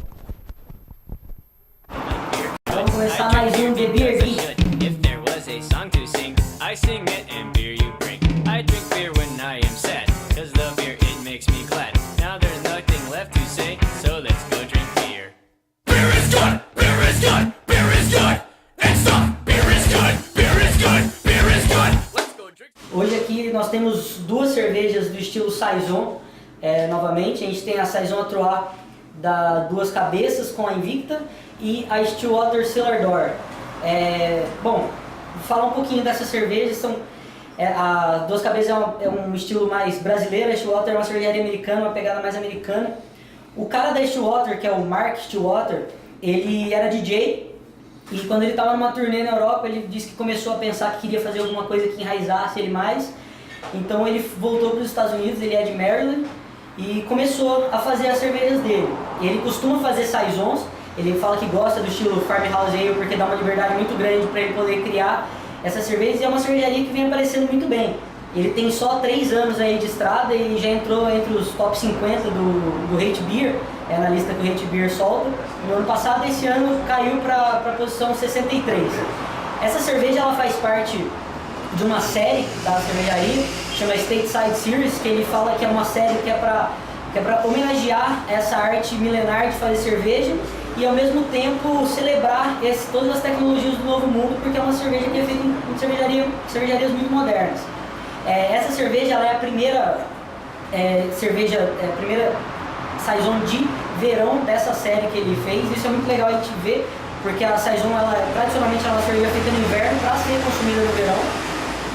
Vamos começar mais um The Beer Geek. If there was a song to sing, I sing it and beer you bring. I drink beer when I am sad, cause the beer it makes me glad. Now there's nothing left to say, so let's go drink beer. Beer is good, beer is good, beer is good. And stop, beer is good, beer is good, beer is good. Let's go drink. Hoje aqui nós temos duas cervejas do estilo Saison. Novamente, a gente tem a Saison A3 da Duas Cabeças com a Invicta e a Stillwater Cellar Door. Bom, vou falar um pouquinho dessas cervejas. A Duas Cabeças é um estilo mais brasileiro, a Stillwater é uma cervejaria americana, uma pegada mais americana. O cara da Stillwater, que é o Mark Stillwater, ele era DJ e quando ele estava numa turnê na Europa, ele disse que começou a pensar que queria fazer alguma coisa que enraizasse ele mais. Então ele voltou para os Estados Unidos, ele é de Maryland, e começou a fazer as cervejas dele. E ele costuma fazer saisons, ele fala que gosta do estilo Farmhouse Ale porque dá uma liberdade muito grande para ele poder criar essas cervejas, e é uma cervejaria que vem aparecendo muito bem. Ele tem só 3 anos aí de estrada e já entrou entre os top 50 do Hate Beer, na lista que o Hate Beer solta. No ano passado, esse ano, caiu para a posição 63. Essa cerveja ela faz parte de uma série da cervejaria, chama Stateside Series, que ele fala que é uma série que é para homenagear essa arte milenar de fazer cerveja e ao mesmo tempo celebrar todas as tecnologias do novo mundo, porque é uma cerveja que é feita em cervejarias muito modernas. Essa cerveja ela é a primeira a primeira saison de verão dessa série que ele fez. Isso é muito legal a gente ver, porque a saison tradicionalmente é uma cerveja feita no inverno para ser consumida no verão.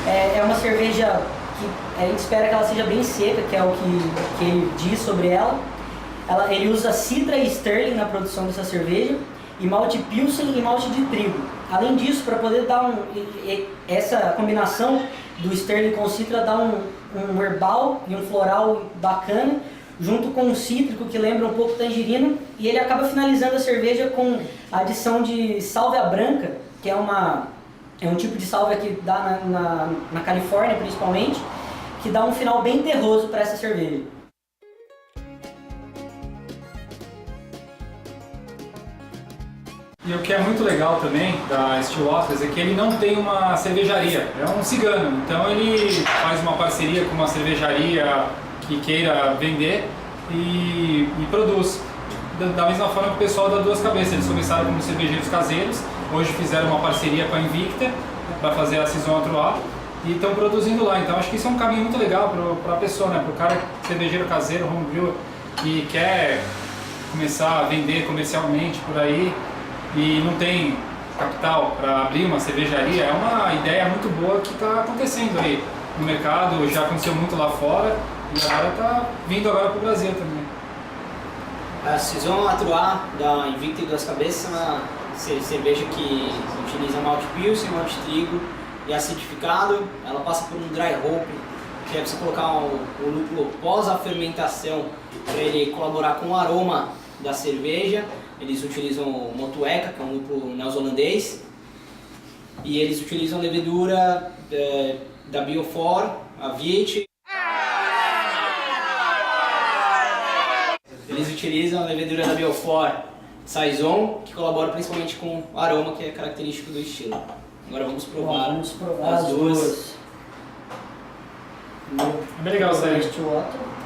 É uma cerveja que a gente espera que ela seja bem seca, que é o que ele diz sobre ela. Ele usa Citra e Sterling na produção dessa cerveja, e malte Pilsen e malte de trigo. Além disso, para poder dar essa combinação do Sterling com Citra dá um herbal e um floral bacana, junto com um cítrico que lembra um pouco tangerina, e ele acaba finalizando a cerveja com a adição de sálvia branca, que é um tipo de sálvia que dá na Califórnia principalmente, que dá um final bem terroso para essa cerveja. E o que é muito legal também da Stillwater é que ele não tem uma cervejaria, é um cigano. Então ele faz uma parceria com uma cervejaria que queira vender e produz. Da mesma forma que o pessoal da Duas Cabeças, eles começaram como cervejeiros caseiros, hoje fizeram uma parceria com a Invicta para fazer a Saison A3 e estão produzindo lá. Então acho que isso é um caminho muito legal para a pessoa, né? Para o cara cervejeiro caseiro, homebrew, que quer começar a vender comercialmente por aí e não tem capital para abrir uma cervejaria. É uma ideia muito boa que está acontecendo aí no mercado, já aconteceu muito lá fora e agora está vindo agora para o Brasil também. A Saison A3 da Invicta e Duas Cabeças é uma cerveja que utiliza malte Pilsen, malte trigo e acidificado. Ela passa por um dry hop, que é você colocar o lúpulo pós a fermentação para ele colaborar com o aroma da cerveja. Eles utilizam o Motueka, que é um lúpulo neozelandês, e eles utilizam levedura da Biofor, a Viet. Eles utilizam a levedura da Biofor Saison, que colabora principalmente com o aroma que é característico do estilo. Agora vamos provar as duas. É bem legal isso aí,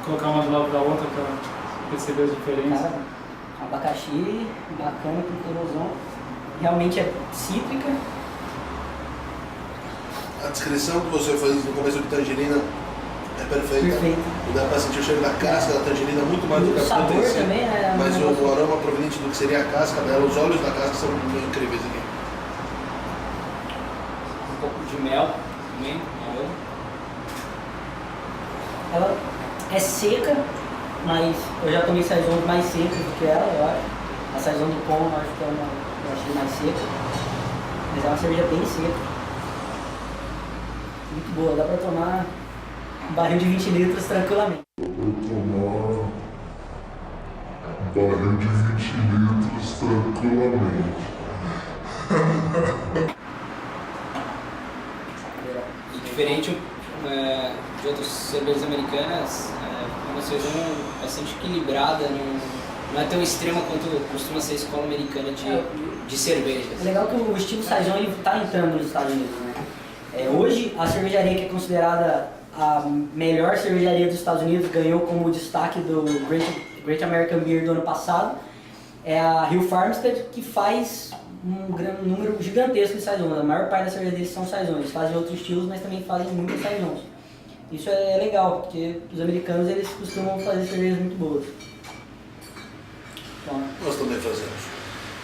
colocar uma do lado da outra para perceber as diferenças. Abacaxi, bacana, com corrosão. Realmente é cítrica. A descrição que você fez no começo de tangerina é perfeita. Perfeito. E dá pra sentir o cheiro da casca da tangerina muito mais do que O a fruta sabor em si. também, né? Mas o aroma proveniente do que seria a casca dela, os olhos da casca são incríveis aqui. Um pouco de mel também. Ela é seca, mas eu já tomei saisons mais secas do que ela, eu acho. A saison do pão eu acho que eu achei mais seca. Mas é uma cerveja bem seca. Muito boa, dá pra tomar um barril de 20 litros tranquilamente. Barril de 20 litros tranquilamente. E diferente de outras cervejas americanas, é uma cerveja bastante equilibrada, não é tão extrema quanto costuma ser a escola americana de cervejas. É legal que o estilo saison ele tá entrando nos Estados Unidos, né? Hoje, a cervejaria que é considerada a melhor cervejaria dos Estados Unidos, ganhou como destaque do Great American Beer do ano passado, é a Hill Farmstead, que faz um número gigantesco de saisons. A maior parte das cervejas deles são saisons. Eles fazem outros estilos, mas também fazem muitos saisons. Isso é legal, porque os americanos eles costumam fazer cervejas muito boas. Então, Nós também fazemos.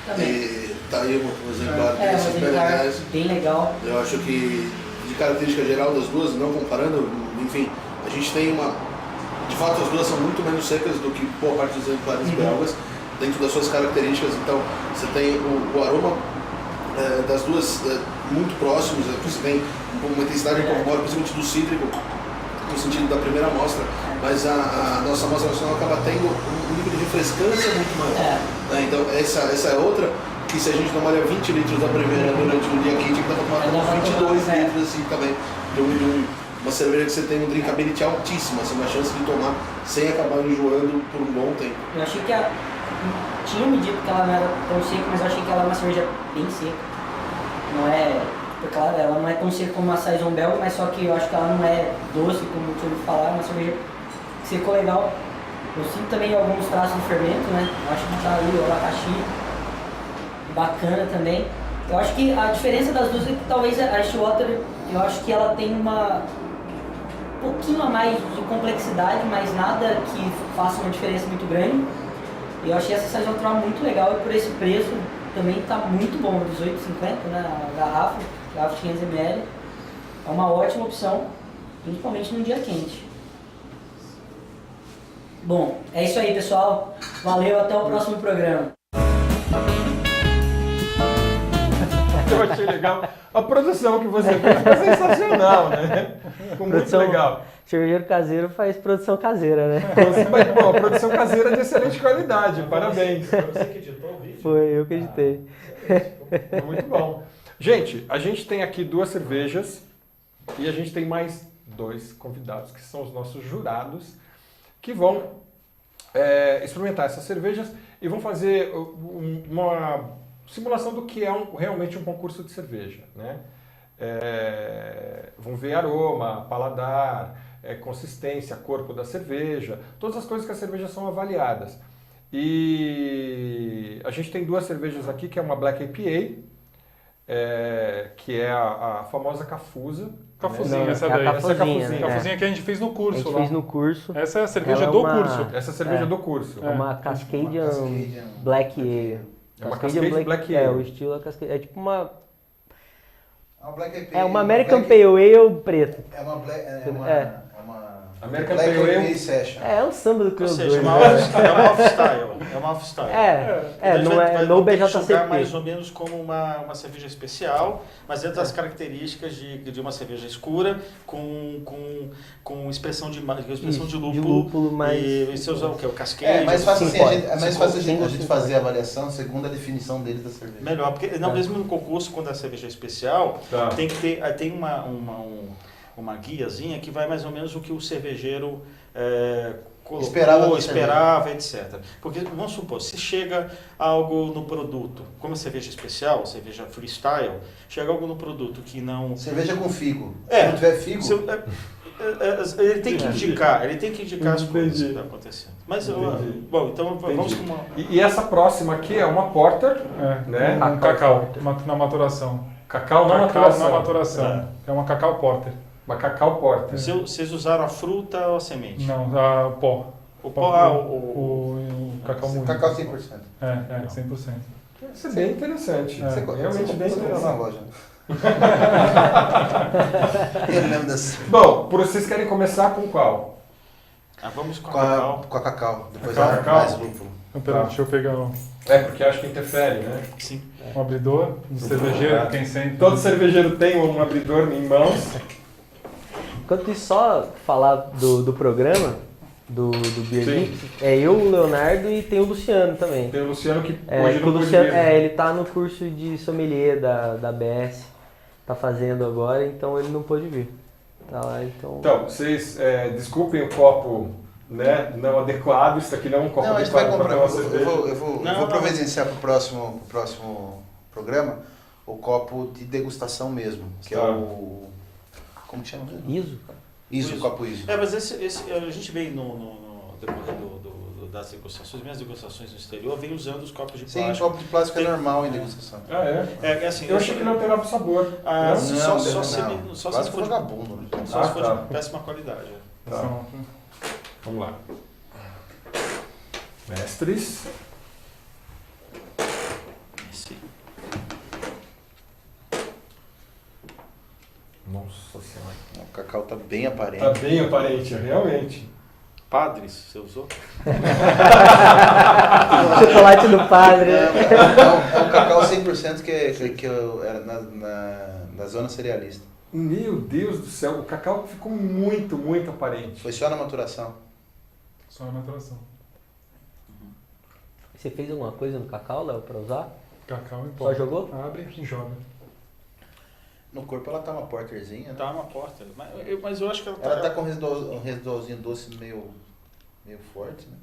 também. E tá aí um exemplar desses um bem exemplar legais. bem legal. Eu acho que, de característica geral das duas, não comparando, enfim, a gente tem uma... De fato, as duas são muito menos secas do que boa parte dos exemplares belgas, dentro das suas características. Então, você tem o aroma das duas muito próximos, você tem uma intensidade um pouco maior, principalmente do cítrico, no sentido da primeira amostra, mas a nossa amostra nacional acaba tendo um nível de refrescância muito maior. Né? Então, essa é outra que, se a gente tomaria 20 litros da primeira durante um dia quente, dá pra tomar 22 litros assim também, de uma cerveja que você tem um drinkability altíssima, assim, uma chance de tomar sem acabar enjoando por um bom tempo. Eu achei que tinha me dito que ela não era tão seca, mas eu achei que ela é uma cerveja bem seca. Não é, porque ela não é tão seca como a Saison belga, mas só que eu acho que ela não é doce, como eu tinha ouvido falar, é uma cerveja que secou legal. Eu sinto também alguns traços de fermento, né? Eu acho que tá ali o abacaxi, bacana também. Eu acho que a diferença das duas é que talvez a Stillwater, eu acho que ela tem um pouquinho a mais de complexidade, mas nada que faça uma diferença muito grande. E eu achei essa Saison Troll muito legal e por esse preço também está muito bom, R$18,50, né, a garrafa de 500 ml. É uma ótima opção, principalmente num dia quente. Bom, é isso aí, pessoal. Valeu, até o próximo programa. Eu achei legal. A produção que você fez foi sensacional, né? Ficou muito legal. Cervejeiro caseiro faz produção caseira, né? Bom, a produção caseira é de excelente qualidade, parabéns. Foi você que editou o vídeo? Foi eu que editei. Muito bom. Gente, a gente tem aqui 2 cervejas e a gente tem mais 2 convidados, que são os nossos jurados, que vão experimentar essas cervejas e vão fazer uma simulação do que é realmente um concurso de cerveja, né? Vão ver aroma, paladar, consistência, corpo da cerveja, todas as coisas que a cerveja são avaliadas. E a gente tem 2 cervejas aqui, que é uma Black IPA, que é a famosa Cafusa. Cafuzinha, essa daí. Essa é a Cafuzinha. Né? Cafuzinha que a gente fez no curso. A gente lá. fez no curso. Essa é a cerveja do curso. Essa é a cerveja do curso. É uma Cascadian Black Ale. É uma Cascadian Black Ale. É, o estilo é Cascadian. É tipo uma... É uma American Pale Ale preta. É uma American Pale Ale Session. É um samba do Clube. Ou seja, é uma off-style. É uma off-style. Não é no BJCP. Jogar mais ou menos como uma cerveja especial, mas dentro das características de uma cerveja escura, com expressão de lúpulo. De lúpulo, mas... E você usa o que? O casquete? É mais fácil, a gente fazer a avaliação segundo a definição deles da cerveja. Melhor, porque mesmo no concurso, quando a cerveja é especial, tem que ter uma guiazinha que vai mais ou menos o que o cervejeiro colocou, esperava, etc. Porque, vamos supor, se chega algo no produto, como a cerveja especial, cerveja freestyle, chega algo no produto que não... Cerveja com figo. Se não tiver figo... Ele tem que indicar as coisas que estão acontecendo. Mas, bom, então vamos com uma... E essa próxima aqui é uma porter, né? Um cacau, na maturação. Cacau na maturação. É uma cacau porter. Uma cacau porter. Vocês usaram a fruta ou a semente? Não, a pó. O pó, o cacau moído. Cacau 100%. 100%. Isso é bem interessante. Realmente bem interessante. Na loja. Eu lembro dessa. Bom, vocês querem começar com qual? Vamos com a cacau. Depois mais lúpulo. Então, deixa eu pegar um... porque acho que interfere, né? Sim. Um abridor, um cervejeiro, quem sente. Todo cervejeiro tem um abridor em mãos. Enquanto isso, só falar do programa, do Beer Geeks, eu, o Leonardo e tem o Luciano também. Tem o Luciano que hoje não pôde vir. Ele tá no curso de sommelier da BS, tá fazendo agora, então ele não pôde vir. Tá lá, então vocês desculpem o copo, né, não adequado, isso aqui não é um copo adequado para uma cerveja. Eu vou providenciar pro próximo programa o copo de degustação mesmo, que é o... Como que chama mesmo? ISO. O copo ISO. Mas esse a gente vem no decorrer das degustações, minhas degustações no exterior, vem usando os copos de plástico. Sim, copo de plástico é normal em degustação. Assim, eu achei que não alterava o sabor. Só se for vagabundo. Só se for de péssima qualidade. Vamos lá. Mestres. Nossa Senhora. O cacau tá bem aparente. Tá bem aparente, realmente. Padres, você usou? Chocolate do padre. É um cacau 100% que era na zona cerealista. Meu Deus do céu, o cacau ficou muito, muito aparente. Foi só na maturação? Só na maturação. Você fez alguma coisa no cacau, Léo, pra usar? Cacau em pó. Só jogou? Abre e joga. No corpo ela tá uma porterzinha, né? Tá uma porter, mas eu acho que ela tá com um residualzinho doce meio forte, né?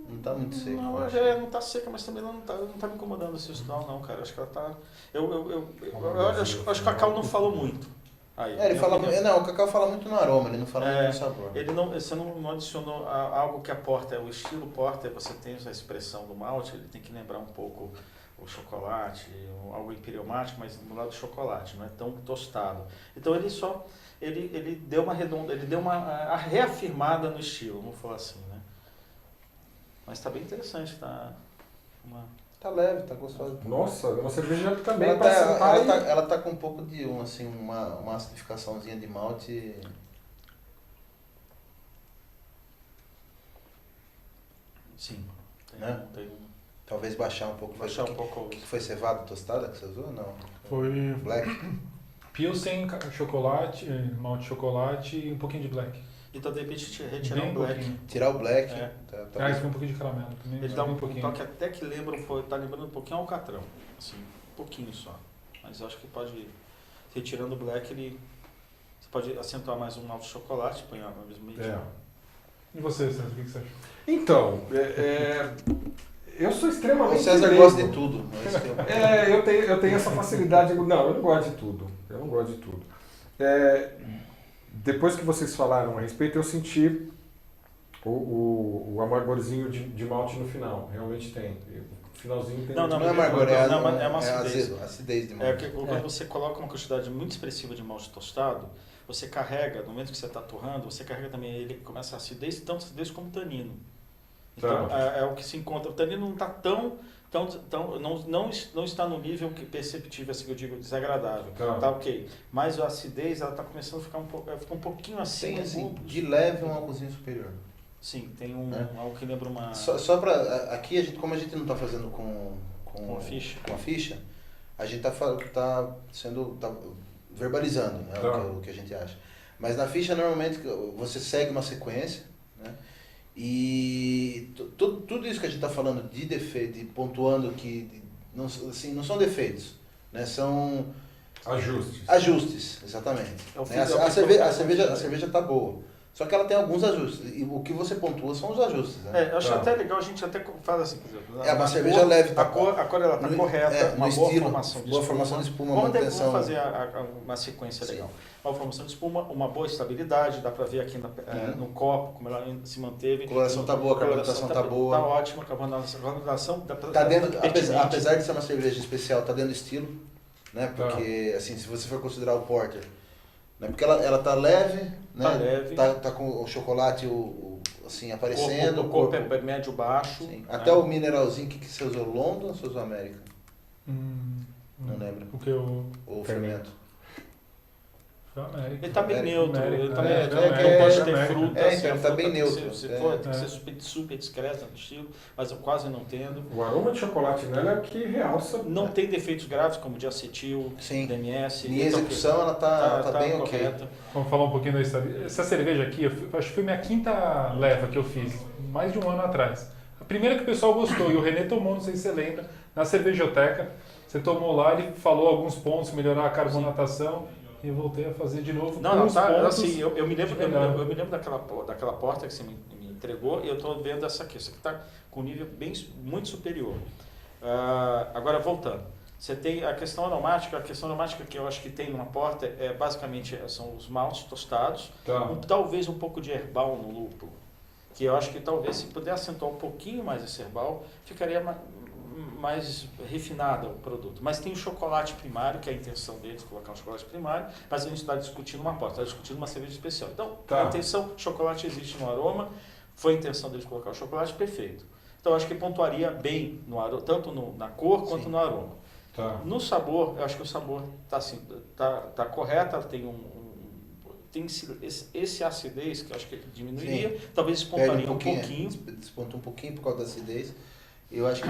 Não tá muito seca. Não, não tá seca, mas também ela não tá me incomodando isso não, cara. Acho que ela tá... Eu acho que o cacau não falou muito. Ele fala muito... Não, o cacau fala muito no aroma, ele não fala muito no sabor. Você não adicionou algo que a porter, o estilo porter, você tem essa expressão do malte, ele tem que lembrar um pouco o chocolate, algo imperial mate, mas no lado do chocolate, não é tão tostado. Então ele deu uma redonda, ele deu uma reafirmada no estilo, vamos falar assim, né? Mas tá bem interessante, tá leve, tá gostoso. Nossa, uma cerveja também ela tá com um pouco de uma acidificaçãozinha de malte. Sim. Tem talvez baixar um pouco. Foi cevada tostada que você usou ou não? Foi black. Pilsen, chocolate, malte de chocolate e um pouquinho de black. Então, de repente, retirar o black. Tirar o black. E foi um pouquinho de caramelo também. Ele dá um toque até que tá lembrando um pouquinho alcatrão. Assim, um pouquinho só. Mas eu acho que pode, retirando o black, você pode acentuar mais um malte de chocolate, põe a mesma medida. E você, César, o que você acha? Então, eu sou extremamente... O César gosta de tudo. Eu tenho essa facilidade. Não, eu não gosto de tudo. Depois que vocês falaram a respeito, eu senti o amargorzinho de malte no final. Realmente tem. O finalzinho tem... Não é amargor, é uma acidez de malte. Quando você coloca uma quantidade muito expressiva de malte tostado, você carrega, no momento que você está torrando, você carrega também, ele começa a acidez, tanto acidez como tanino. Então, é o que se encontra. O tanino não está não está no nível que perceptível, assim que eu digo, desagradável. Tá ok. Mas a acidez, ela está começando a ficar um pouquinho assim. Tem assim, de leve um álcoolzinho superior. Sim, tem algo que lembra uma... Só para aqui, como a gente não está fazendo com a ficha, a gente tá verbalizando, né, o que a gente acha. Mas na ficha, normalmente, você segue uma sequência, né? E tudo isso que a gente está falando de defeito, de pontuando que não são defeitos, né? São ajustes. Ajustes, exatamente. A cerveja está boa. Só que ela tem alguns ajustes. E o que você pontua são os ajustes. Né? Eu acho até legal, a gente até faz assim, por exemplo. É uma cerveja leve. A cor ela tá correta, uma boa formação de espuma. Boa formação de espuma, Vamos fazer uma sequência legal. Uma formação de espuma, uma boa estabilidade, dá para ver aqui no copo, como ela se manteve. A coloração tá boa, a carbonatação tá boa. Tá ótima, a carbonatação tá dentro, apesar de ser uma cerveja especial, tá dentro do estilo, né? Porque, assim, se você for considerar o Porter, né? Porque ela tá leve, né? Tá leve. Tá com o chocolate assim, aparecendo. O corpo é médio baixo. Sim. Até o mineralzinho, que você usou? London ou você usou América? Não lembro. O que o fermento. Foi América. Ele tá bem neutro, ele tá não pode ter fruta. Então tá bem neutro. Se for, tem que ser super discreto no estilo, mas eu quase não tendo. O aroma de chocolate nela é que realça. Não tem defeitos graves, como de acetil, DMS. E a execução, ela tá bem correta. Vamos falar um pouquinho da história. Essa cerveja aqui, acho que foi minha 5ª leva que eu fiz, mais de um ano atrás. A primeira que o pessoal gostou, e o René tomou, não sei se você lembra, na cervejoteca. Você tomou lá, ele falou alguns pontos, melhorar a carbonatação. E eu voltei a fazer de novo. Não, tá, assim, eu me lembro daquela porta que você me entregou e eu estou vendo essa aqui. Essa aqui está com um nível muito superior. Agora, voltando. Você tem a questão aromática que eu acho que tem numa porta basicamente são os maltes tostados, talvez um pouco de herbal no lúpulo, que eu acho que talvez se puder acentuar um pouquinho mais esse herbal, ficaria mais refinado o produto. Mas tem o chocolate primário, que é a intenção deles, colocar um chocolate primário, mas a gente está discutindo uma porta, está discutindo uma cerveja especial. Então, a intenção, chocolate existe no aroma, foi a intenção deles colocar o chocolate, perfeito. Então, eu acho que pontuaria bem no aroma, tanto na cor quanto no aroma. No sabor, eu acho que o sabor está assim, tá correto, tem tem esse acidez, que eu acho que diminuiria, talvez pontuaria um pouquinho. Desponta um pouquinho por causa da acidez. Eu acho que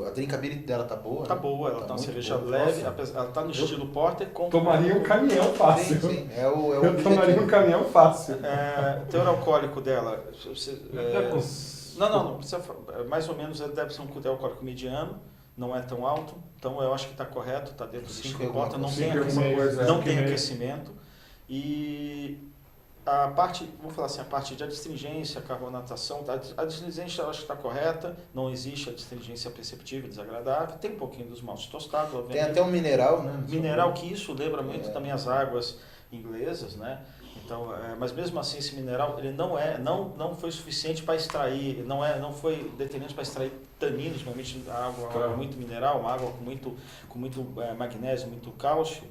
a drinkability dela tá boa. Tá boa, ela tá uma cerveja leve, ela tá no estilo Porter. Tomaria um caminhão fácil. Sim. Eu tomaria um caminhão fácil. O teor alcoólico dela... Não precisa, mais ou menos deve ser um teor alcoólico mediano, não é tão alto, então eu acho que está correto, está dentro do estilo Porter, não tem aquecimento. E... a parte de adstringência, carbonatação, a adstringência eu acho que está correta, não existe a adstringência perceptível, desagradável, tem um pouquinho dos maltes tostados, obviamente. Tem até um mineral, né? Mineral, que isso lembra muito também as águas inglesas, né? Então, mas mesmo assim esse mineral ele não foi suficiente para extrair, não foi determinante para extrair taninos, normalmente a água é muito mineral, uma água com muito magnésio, muito cálcio,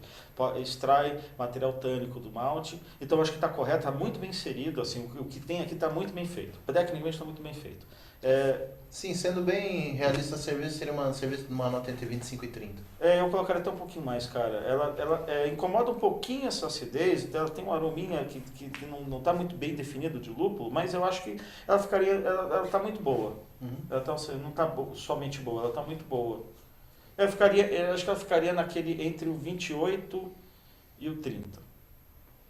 extrai material tânico do malte. Então acho que está correto, está muito bem inserido, assim, o que tem aqui está muito bem feito, tecnicamente está muito bem feito. Sim, sendo bem realista, a cerveja seria uma cerveja de uma nota entre 25 e 30. Eu colocaria até um pouquinho mais, cara. Ela incomoda um pouquinho essa acidez, ela tem uma arominha que não está muito bem definido de lúpulo, mas eu acho que ela está muito boa. Ela não está somente boa, ela está muito boa. Eu acho que ela ficaria entre o 28 e o 30.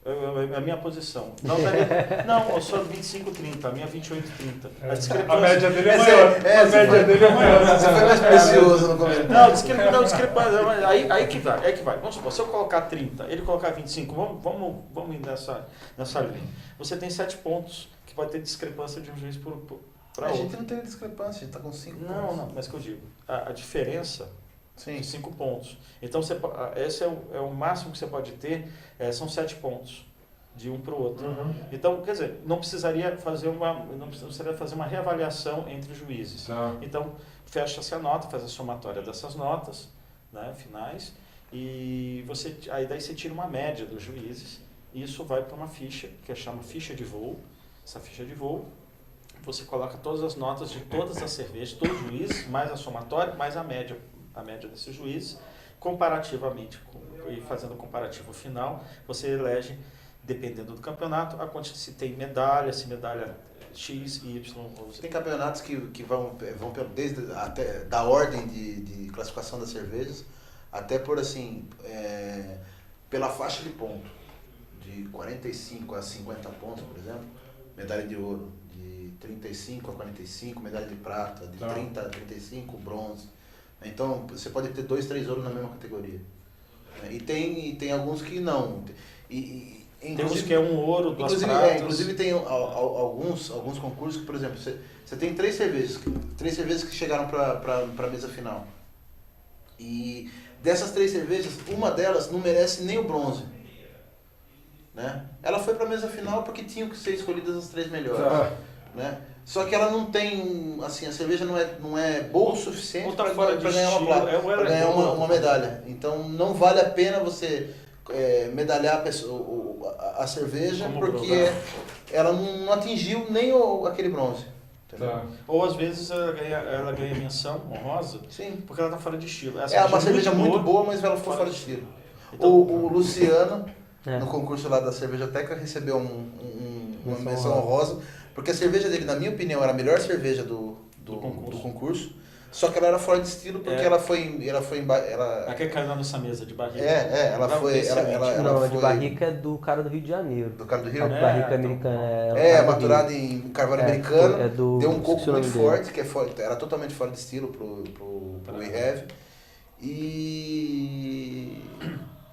É a minha posição. Não, eu sou 25-30, a minha é 28-30. A média dele é maior. A média dele é maior. Você foi mais precioso no comentário. Não, discrepância. Aí que vai. Vamos supor, se eu colocar 30, ele colocar 25, vamos ir nessa linha. Você tem 7 pontos que pode ter discrepância de um juiz para outro. A gente não tem discrepância, a gente está com 5 pontos. Não, mas que eu digo, a diferença... Sim. 5 pontos. Então, esse é o máximo que você pode ter, são 7 pontos, de um para o outro. Então, quer dizer, não precisaria fazer uma reavaliação entre os juízes. Então, fecha-se a nota, faz a somatória dessas notas, né, finais, e daí você tira uma média dos juízes, e isso vai para uma ficha, que chama ficha de voo. Essa ficha de voo, você coloca todas as notas de todas as cervejas, todos os juízes, mais a somatória, mais a média desses juízes, comparativamente, e fazendo o comparativo final, você elege, dependendo do campeonato, se tem medalha, X, Y. Tem campeonatos que vão desde até da ordem de classificação das cervejas, até por assim, pela faixa de ponto, de 45 a 50 pontos, por exemplo, medalha de ouro, de 35 a 45, medalha de prata, de 30 a 35, bronze. Então, você pode ter 2, 3 ouros na mesma categoria. E tem alguns que não. Tem uns que é um ouro, duas inclusive, pratas. Inclusive tem alguns concursos que, por exemplo, você tem 3 cervejas que chegaram para a mesa final. E dessas 3 cervejas, uma delas não merece nem o bronze. Né? Ela foi para a mesa final porque tinham que ser escolhidas as 3 melhores. Né? Só que ela não tem, assim, a cerveja não é boa o suficiente para ganhar uma placa, para ganhar uma medalha. Então não vale a pena você medalhar a cerveja como porque ela não atingiu nem aquele bronze. Tá. Ou às vezes ela ganha menção honrosa. Sim. Porque ela está fora de estilo. É uma cerveja muito boa, mas ela ficou fora de estilo. Então, o Luciano, no concurso lá da Cervejoteca, recebeu uma menção honrosa, porque a cerveja dele, na minha opinião, era a melhor cerveja do concurso. Só que ela era fora de estilo porque ela foi quer cair na nossa mesa de barrica. Não, de barrica é do cara do Rio de Janeiro. Do cara do Rio? Barrica americana. Maturada em carvalho americano. Deu um coco muito forte, era totalmente fora de estilo pro We Have. E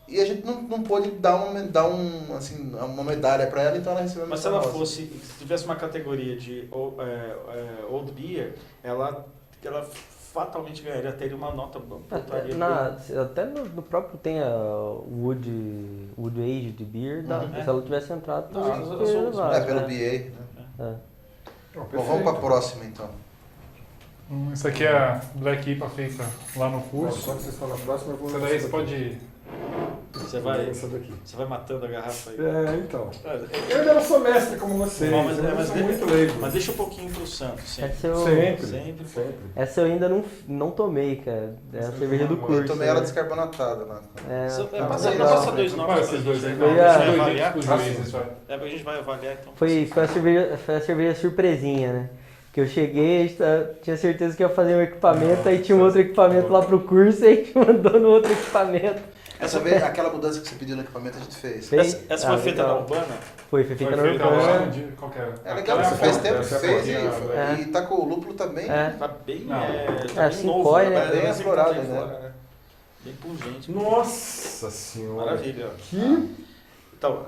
a gente não pôde dar uma medalha para ela, então ela recebeu uma medalha. Mas se tivesse uma categoria de Old Beer, ela fatalmente ganharia, teria uma nota até no próprio tem a Wood Aged Beer, se ela tivesse entrado pelo BA, né? Bom, vamos para a próxima então. Essa aqui é a Black IPA feita lá no curso. Só que vocês estão na próxima, eu vou... Essa daí você pode... Você vai matando a garrafa aí. Então. Eu ainda não sou mestre como vocês. Mas sou muito leigo. Mas deixa um pouquinho pro santo, sempre. Sempre. Essa eu ainda não tomei, cara. É a cerveja do curso. Eu tomei ela descarbonatada lá. Passa 2 nomes. Esses dois aí. A gente vai avaliar então. Foi a cerveja surpresinha, né? Que eu cheguei, tinha certeza que ia fazer um equipamento, aí tinha um outro equipamento lá pro curso, e a gente mandou no outro equipamento. Essa vez, aquela mudança que você pediu no equipamento, a gente fez. Essa foi feita na Urbana? Foi feita na Urbana. Qual que era? É legal, você faz tempo que fez e tá com o lúpulo também. Tá bem novo, né? Bem aflorado, né? Bem pungente. Nossa senhora. Maravilha. Então,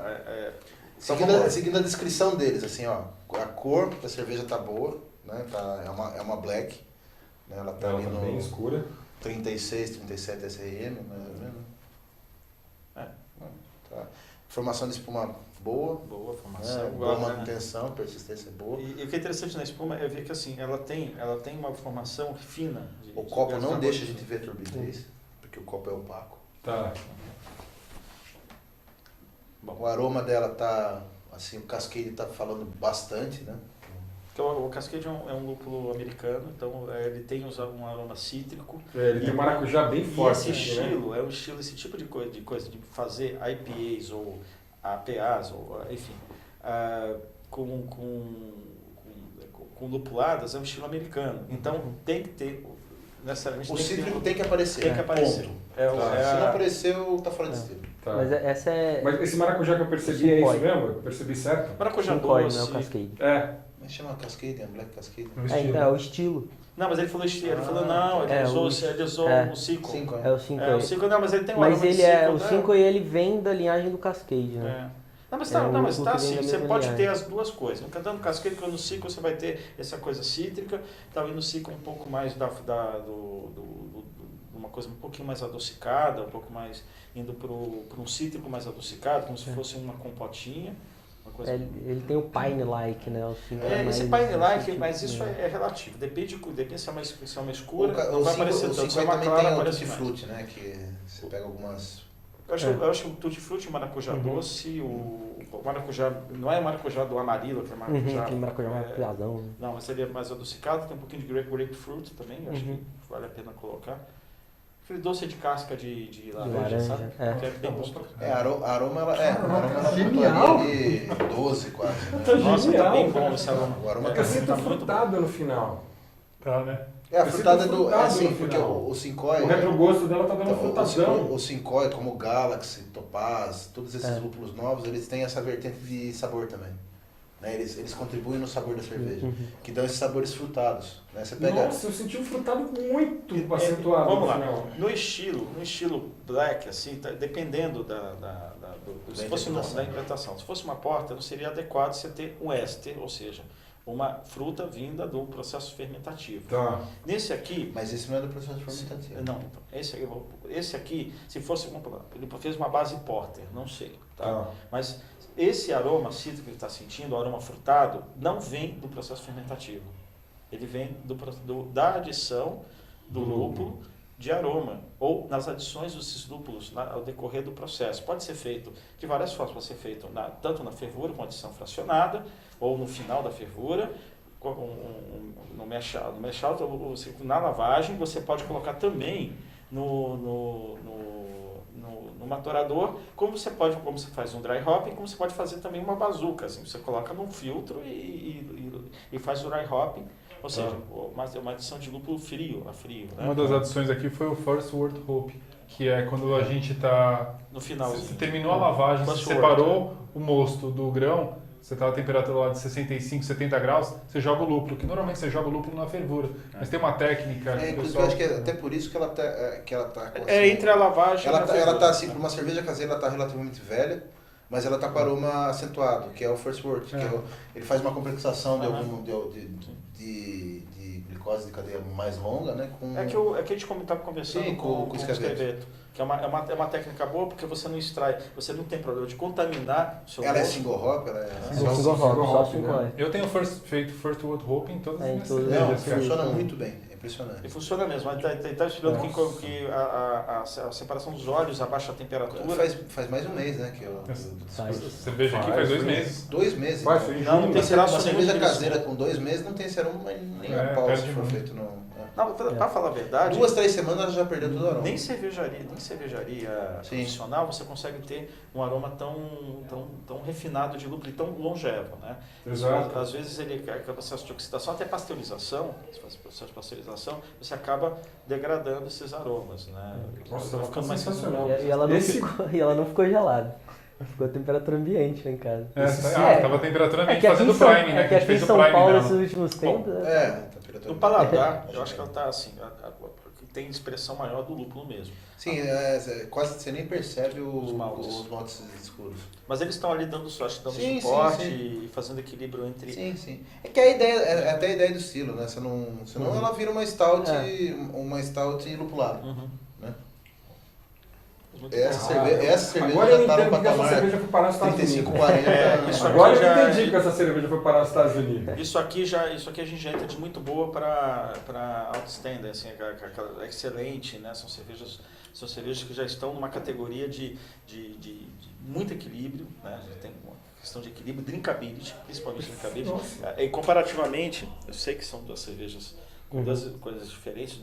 seguindo a descrição deles, assim, ó, a cor da cerveja tá boa, né? É uma black, né? Ela tá ali no bem escura. 36, 37 SRM, mais ou menos. Tá. Formação de espuma boa. Boa formação. Boa manutenção, persistência boa. E o que é interessante na espuma é ver que assim, ela tem uma formação fina. O copo não deixa a gente ver a turbidez, porque o copo é opaco. Tá. Bom, o aroma dela tá, assim, o Cascade tá falando bastante, né? Então, o Cascade é um lúpulo americano, então ele tem um aroma cítrico. Ele tem maracujá bem forte. E esse estilo, é um estilo, esse tipo de coisa de fazer IPAs ou APAs, ou, enfim, com lupuladas, é um estilo americano. Então tem que ter, necessariamente... O cítrico tem que aparecer. Tem que aparecer. Se não apareceu, tá fora de estilo. Tá. Mas essa é... Mas esse maracujá que eu percebi é isso mesmo? Eu percebi certo? Maracujá doce. Não é o Cascade. Mas chama Cascade, é Black Cascade. Então, é o estilo. Não, mas ele falou estilo, ele falou não, ele usou o 5. É o 5. O 5 não, mas ele tem um aroma de 5. O 5 ele vem da linhagem do Cascade, né? Não, mas tá assim, você pode ter as duas coisas. No cantando Cascade, quando no 5 você vai ter essa coisa cítrica, talvez no 5 um pouco mais uma coisa um pouquinho mais adocicada, um pouco mais indo para um cítrico mais adocicado, como se fosse uma compotinha. Ele tem o pine-like, né? Esse pine-like, mas isso é relativo. Depende se é uma escura, não vai aparecer tanto. Se é uma clara, aparece mais. Tutti-frutti, né? Que você pega algumas... Eu acho que o tutti-frutti, o maracujá doce, o maracujá, não é maracujá do amarilo, que é maracujá... Aquele maracujá maracujazão. Não, mas ele é mais adocicado, tem um pouquinho de grapefruit também, acho que vale a pena colocar. Aquele doce de casca de laranja, sabe? Que é bem gostoso. Aroma ela genial! 12 quase. Né? Nossa, tá bem bom esse aroma. O aroma eu sinto frutado no final. Tá, né? A frutada é assim, porque o Cincói... O retrogosto dela tá dando frutadão. O Cincói, como o Galaxy, Topaz, todos esses lúpulos novos, eles têm essa vertente de sabor também. Né? Eles contribuem no sabor da cerveja, que dão esses sabores frutados. Né? Você pega... Nossa, eu senti um frutado muito acentuado. Vamos lá, no estilo black, assim, dependendo se fosse da implantação. Se fosse uma porter, não seria adequado você ter um éster, ou seja, uma fruta vinda do processo fermentativo. Tá. Nesse aqui... Mas esse não é do processo fermentativo. Não, esse aqui, se fosse... Ele fez uma base porter, não sei. Tá? Mas esse aroma cítrico que ele está sentindo, o aroma frutado, não vem do processo fermentativo. Ele vem da adição do lúpulo de aroma, ou nas adições desses lúpulos ao decorrer do processo. Pode ser feito de várias formas, pode ser feito tanto na fervura com adição fracionada, ou no final da fervura, no mash out, na lavagem. Você pode colocar também no maturador, como você faz um dry hopping, como você pode fazer também uma bazuca, assim, você coloca num filtro e faz o dry hopping, ou seja, uma adição de lúpulo frio, né? Uma das adições aqui foi o First Wort Hope, que é quando a gente está... No final. Você terminou a lavagem, você separou o mosto do grão, você está a temperatura lá de 65, 70 graus, você joga o lúpulo, que normalmente você joga o lúpulo na fervura. Mas tem uma técnica... Inclusive, eu acho que é até por isso que ela tá assim, entre a lavagem ela tá assim, para uma cerveja caseira, ela está relativamente velha, mas ela está com aroma acentuado, que é o First Wort, que ele faz uma complexação de glicose de cadeia mais longa, né? É que a gente estava conversando com o esqueleto, que é uma técnica boa, porque você não extrai, você não tem problema de contaminar o seu Ela mosto. é single hop? Ela é single hop, né? Eu tenho feito First Wort Hope em todas as minhas cervejas. Funciona muito bem, é impressionante. E funciona mesmo, mas está explicando que a separação dos óleos abaixa a temperatura. Faz mais de um mês, né? Cerveja aqui faz 2 meses. 2 meses. Não tem uma cerveja caseira com 2 meses não tem esse aroma nem a pau se for feito no... Não, para falar a verdade... 2, 3 semanas ela já perdeu todo o aroma. Nem cervejaria tradicional você consegue ter um aroma tão refinado de lúpulo e tão longevo, né? Exato. Às vezes ele é processo de oxidação, até pasteurização, se faz processo de pasteurização, você acaba degradando esses aromas, né? Nossa, ficando mais sensacional. E ela não ficou gelada. Ficou a temperatura ambiente lá em casa. Tava a temperatura ambiente fazendo o prime, né? É que aqui em São Paulo, nesses últimos tempos... No paladar, eu acho que ela está assim, tem expressão maior do lúpulo mesmo. Sim, quase você nem percebe os maltes escuros. Mas eles estão ali dando suporte e fazendo equilíbrio entre... Sim. É que a ideia, é até a ideia do estilo, né? Senão ela vira uma stout lupulada. Né? Essa cerveja agora já eu está no entendo que essa patamar cerveja foi parar nos Estados 35, Unidos. 40. Agora eu entendi que essa cerveja foi parar nos Estados Unidos. Isso aqui a gente já entra de muito boa para outstanding, assim, excelente, né? São cervejas que já estão numa categoria de muito equilíbrio, né? Já tem uma questão de equilíbrio, drinkability, principalmente drinkability. E comparativamente, eu sei que são duas cervejas com duas coisas diferentes,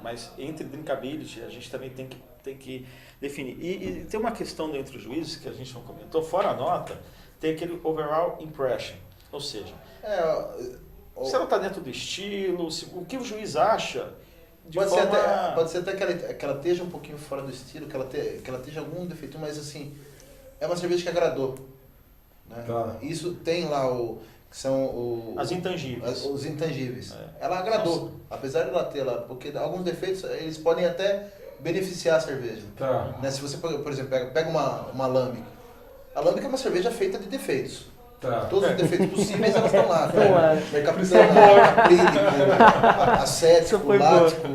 mas entre drinkability a gente também tem que definir. E tem uma questão entre os juízes que a gente não comentou, fora a nota, tem aquele overall impression, ou seja, se ela está dentro do estilo, o que o juiz acha... Pode ser até que ela esteja um pouquinho fora do estilo, que ela esteja algum defeito, mas assim, é uma cerveja que agradou. Né? Tá. Isso tem lá que são as intangíveis. Os intangíveis. Ela agradou, apesar de ela ter lá, porque alguns defeitos eles podem até beneficiar a cerveja. Tá. Né? Se você, por exemplo, pega uma lambic. A lambic é uma cerveja feita de defeitos. Tá. Todos os defeitos possíveis elas estão lá. Mercaptana, acrílico, acético, lático.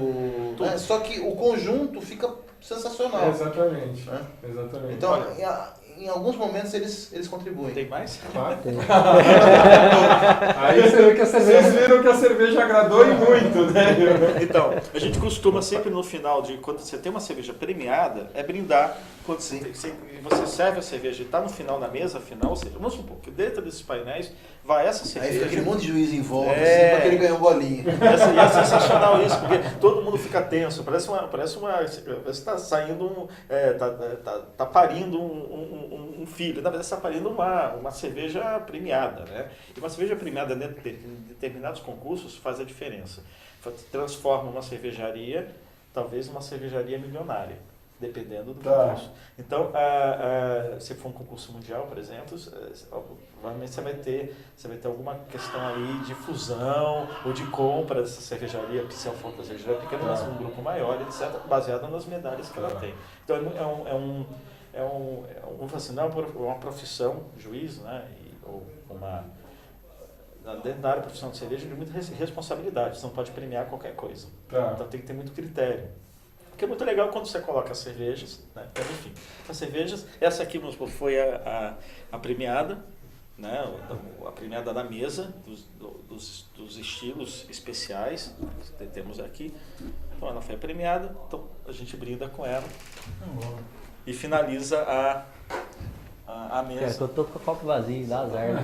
Né? Só que o conjunto fica sensacional. Exatamente. Né? Exatamente. Então, em alguns momentos eles contribuem. Tem mais? Claro. Aí vocês viram que a cerveja agradou e muito, né? Então, a gente costuma sempre no final, quando você tem uma cerveja premiada, brindar. Quando você serve a cerveja e está no final, na mesa final, ou seja, vamos supor que dentro desses painéis vai essa cerveja. Aí fica aquele monte de juiz em volta, assim, porque ele ganhou bolinha. E é sensacional isso, porque todo mundo fica tenso, parece está saindo, tá parindo um filho. Na verdade, está parindo uma cerveja premiada, né? E uma cerveja premiada dentro de determinados concursos faz a diferença. Transforma uma cervejaria, talvez uma cervejaria milionária. dependendo do Tá. concurso. Então, se for um concurso mundial, por exemplo, provavelmente você vai ter alguma questão aí de fusão ou de compra dessa cervejaria, se for uma cervejaria pequena, mas um grupo maior, etc., baseado nas medalhas que ela tem. Então, vamos falar assim, não é uma profissão, juiz, né, ou dentro da área profissional de cerveja, tem muita responsabilidade, você não pode premiar qualquer coisa. Então tem que ter muito critério. O que é muito legal quando você coloca as cervejas, né? Então, enfim, as cervejas, essa aqui foi a premiada, né? A premiada da mesa, dos estilos especiais que temos aqui. Então ela foi premiada, então a gente brinda com ela e finaliza a mesa. Eu tô com o copo vazio, dá azar. Né?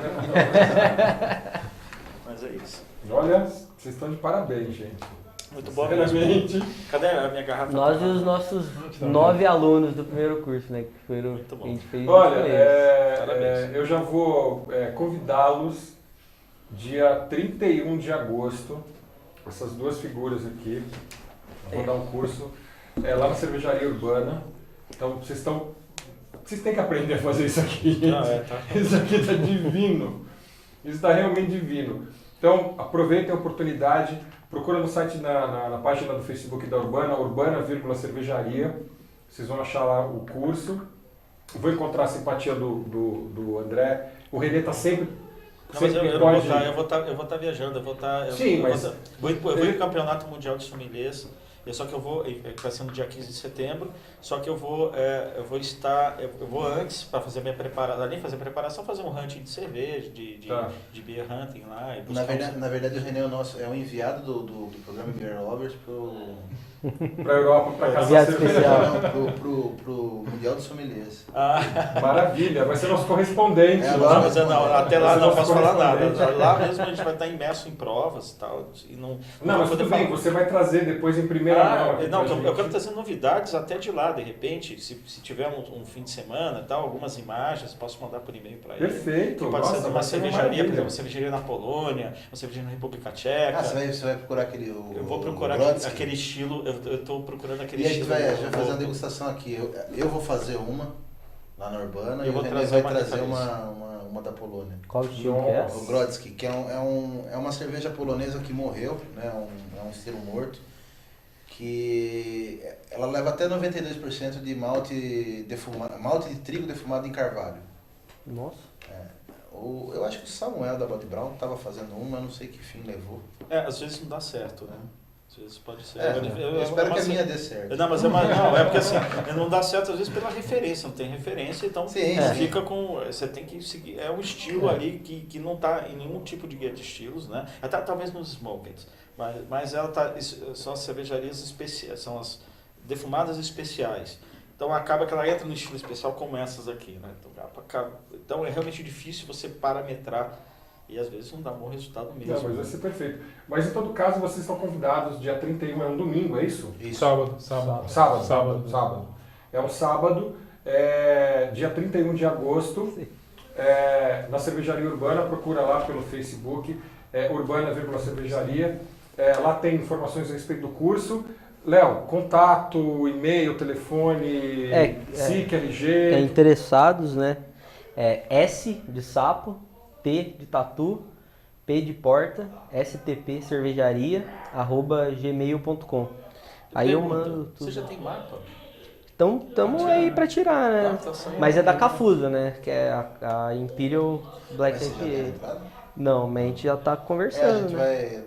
Mas é isso. Olha, vocês estão de parabéns, gente. Muito bom mesmo. Cadê a minha garrafa? Nós e os nossos 9 alunos do primeiro curso, né? Que foram, muito bom. A gente fez. Olha, eu já vou convidá-los dia 31 de agosto, essas duas figuras aqui. Eu vou dar um curso lá na Cervejaria Urbana. Então vocês têm que aprender a fazer isso aqui, gente. Isso aqui está divino. Isso está realmente divino. Então aproveitem a oportunidade. Procura no site, na página do Facebook da Urbana, Urbana,cervejaria. Vocês vão achar lá o curso. Vou encontrar a simpatia do André. O Renê está sempre... Não, mas eu vou estar viajando, eu vou ir no Campeonato Mundial de Sommeliers. Só que vai ser no dia 15 de setembro, só que eu vou antes, para fazer minha preparação, além de fazer a preparação, fazer um hunting de cerveja, de beer hunting lá. E na verdade o René é o enviado do programa Beer Lovers para a Europa, para caçar cerveja. Pro Mundial dos Sommeliers. Maravilha, vai ser nosso correspondente lá. Mas até lá não posso falar nada. Lá mesmo a gente vai estar imerso em provas e tal. Mas tudo bem, você vai trazer depois em primeira mão. Não, eu quero trazer novidades até de lá, de repente, se tiver um fim de semana, tal, algumas imagens, posso mandar por e-mail para ele. Perfeito. Pode ser uma cervejaria, por exemplo, uma cervejaria na Polônia, uma cervejaria na República Tcheca. Você vai procurar aquele... Eu vou procurar aquele estilo, eu estou procurando aquele estilo. E a gente vai fazer uma degustação aqui. Eu vou fazer uma lá na Urbana e o René vai trazer uma da Polônia. Qual estilo que é? O Grodzki, que é uma cerveja polonesa que morreu, né? É um estilo morto, que ela leva até 92% de malte de trigo defumado em carvalho. Nossa. Eu acho que o Samuel da Bud Brown estava fazendo uma, eu não sei que fim levou. Às vezes não dá certo, né? Às vezes pode ser. Eu espero que a minha dê certo. Não, mas é porque assim, não dá certo às vezes pela referência, não tem referência, então fica com. Você tem que seguir. É um estilo ali que não está em nenhum tipo de guia de estilos, né? Até talvez nos smokers. Mas ela são as cervejarias especiais, são as defumadas especiais. Então acaba que ela entra no estilo especial como essas aqui, né? Então é realmente difícil você parametrar. E às vezes não dá um bom resultado mesmo. Não, mas vai ser perfeito. Mas em todo caso, vocês estão convidados, dia 31 é um domingo, é isso? Sábado. É um sábado, dia 31 de agosto, na Cervejaria Urbana, procura lá pelo Facebook, Urbana,cervejaria. Lá tem informações a respeito do curso. Léo, contato, e-mail, telefone, SIC, LG... Interessados, né? S de sapo, T de tatu, P de porta, STP cervejaria, @gmail.com. Aí eu mando tudo. Você já tem mapa? Então, estamos aí pra tirar, né? Mas é da Cafusa, né? Que é a Imperial Black IPA. Não, mas a gente já tá conversando, né?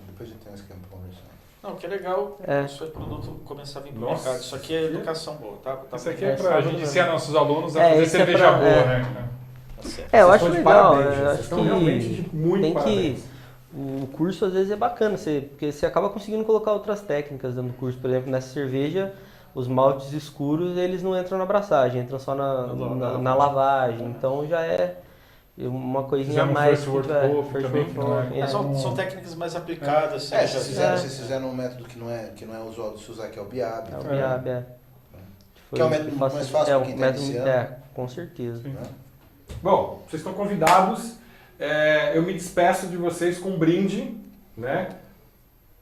Depois a gente tem um esquema pra conversar. Não, que é legal o seu produto começar a vir pro mercado. Isso aqui é educação boa, tá? Isso aqui é pra gente ensinar nossos alunos a fazer cerveja boa, né? Eu acho legal, acho que tem que o curso às vezes é bacana, porque você acaba conseguindo colocar outras técnicas dentro do curso. Por exemplo, nessa cerveja, os maltes escuros eles não entram na abraçagem, entram só na lavagem. Então já é uma coisinha a mais. São técnicas mais aplicadas. Vocês fizeram um método que não é usual de se usar, que é o BIAB. É o BIAB, Que é o método mais fácil para quem está iniciando. Com certeza. Bom, vocês estão convidados. Eu me despeço de vocês com um brinde, né?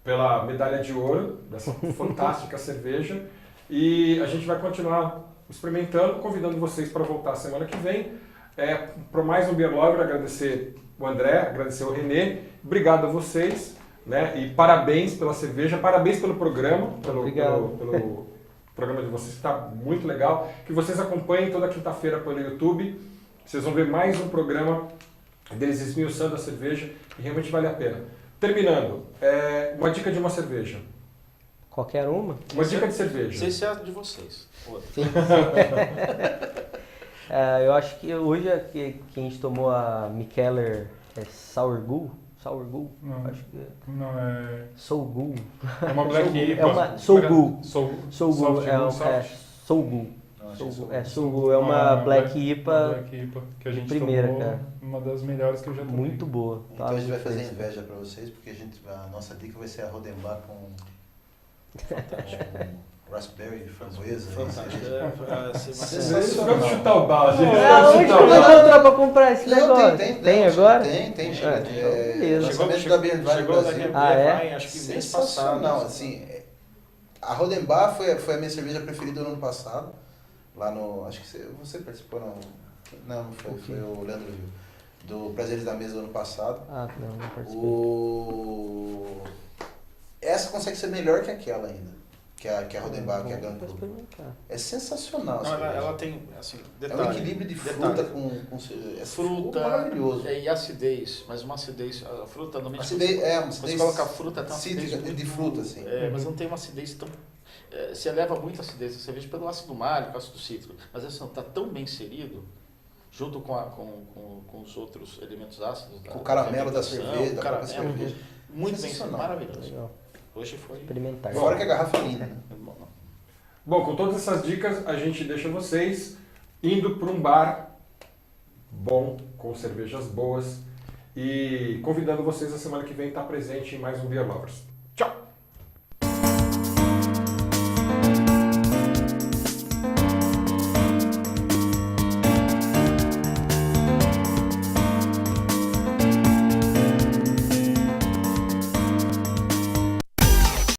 Pela medalha de ouro dessa fantástica cerveja. E a gente vai continuar experimentando, convidando vocês para voltar semana que vem. Para mais um Beer Lover, agradecer o André, agradecer o Renê. Obrigado a vocês, né? E parabéns pela cerveja, parabéns pelo programa, pelo programa de vocês, que está muito legal. Que vocês acompanhem toda quinta-feira pelo YouTube. Vocês vão ver mais um programa deles esmiuçando a cerveja e realmente vale a pena. Terminando, uma dica de uma cerveja. Qualquer uma? Uma dica de cerveja. Sei se é de vocês. Sim. Eu acho que hoje que a gente tomou a Mikkeller Sour Gul. Sour Gul? Não, acho que não é. Soul Gul. É uma Black IPA. É uma Soul Gul. Soul Gul. Soul Gul. Soul Gul. Soul Gul é uma Black IPA. Black IPA que a gente primeira, tomou, cara. uma das melhores que eu já tomei. Muito boa. Então a gente vai fazer inveja pra vocês, porque a nossa dica vai ser a Rodenbach com raspberry, framboesa. Sensacional. Vamos chutar o balde. Onde que eu vou encontrar pra comprar esse negócio? Tem agora? Tem. Chegou da Beer da Beer Vine, acho que mês passado. Não, assim, a Rodenbach foi a minha cerveja preferida do ano passado. Lá no. Acho que você participou, não. Não foi o Leandro Viu. Do Prazeres da Mesa do ano passado. Não participei. Essa consegue ser melhor que aquela ainda. Que a Rodenbach, que a Gun Club. É sensacional. Não, ela tem, assim, detalhe. É um equilíbrio de fruta com fruta maravilhoso. E acidez, mas uma acidez, a fruta normalmente... Acidez, uma você acidez coloca a fruta, tem uma acidez cítrica, de fruta, assim. Mas não tem uma acidez tão... se eleva muito a acidez da cerveja pelo ácido málico, ácido cítrico, mas essa não está tão bem inserido, junto com os outros elementos ácidos. Com o caramelo da cerveja, da cerveja. Muito bem inserido, maravilhoso. Legal. Hoje foi... Experimentar. Fora que a garrafa é linda, né? Bom, com todas essas dicas, a gente deixa vocês indo para um bar bom, com cervejas boas, e convidando vocês a semana que vem a estar presente em mais um Beer Lovers.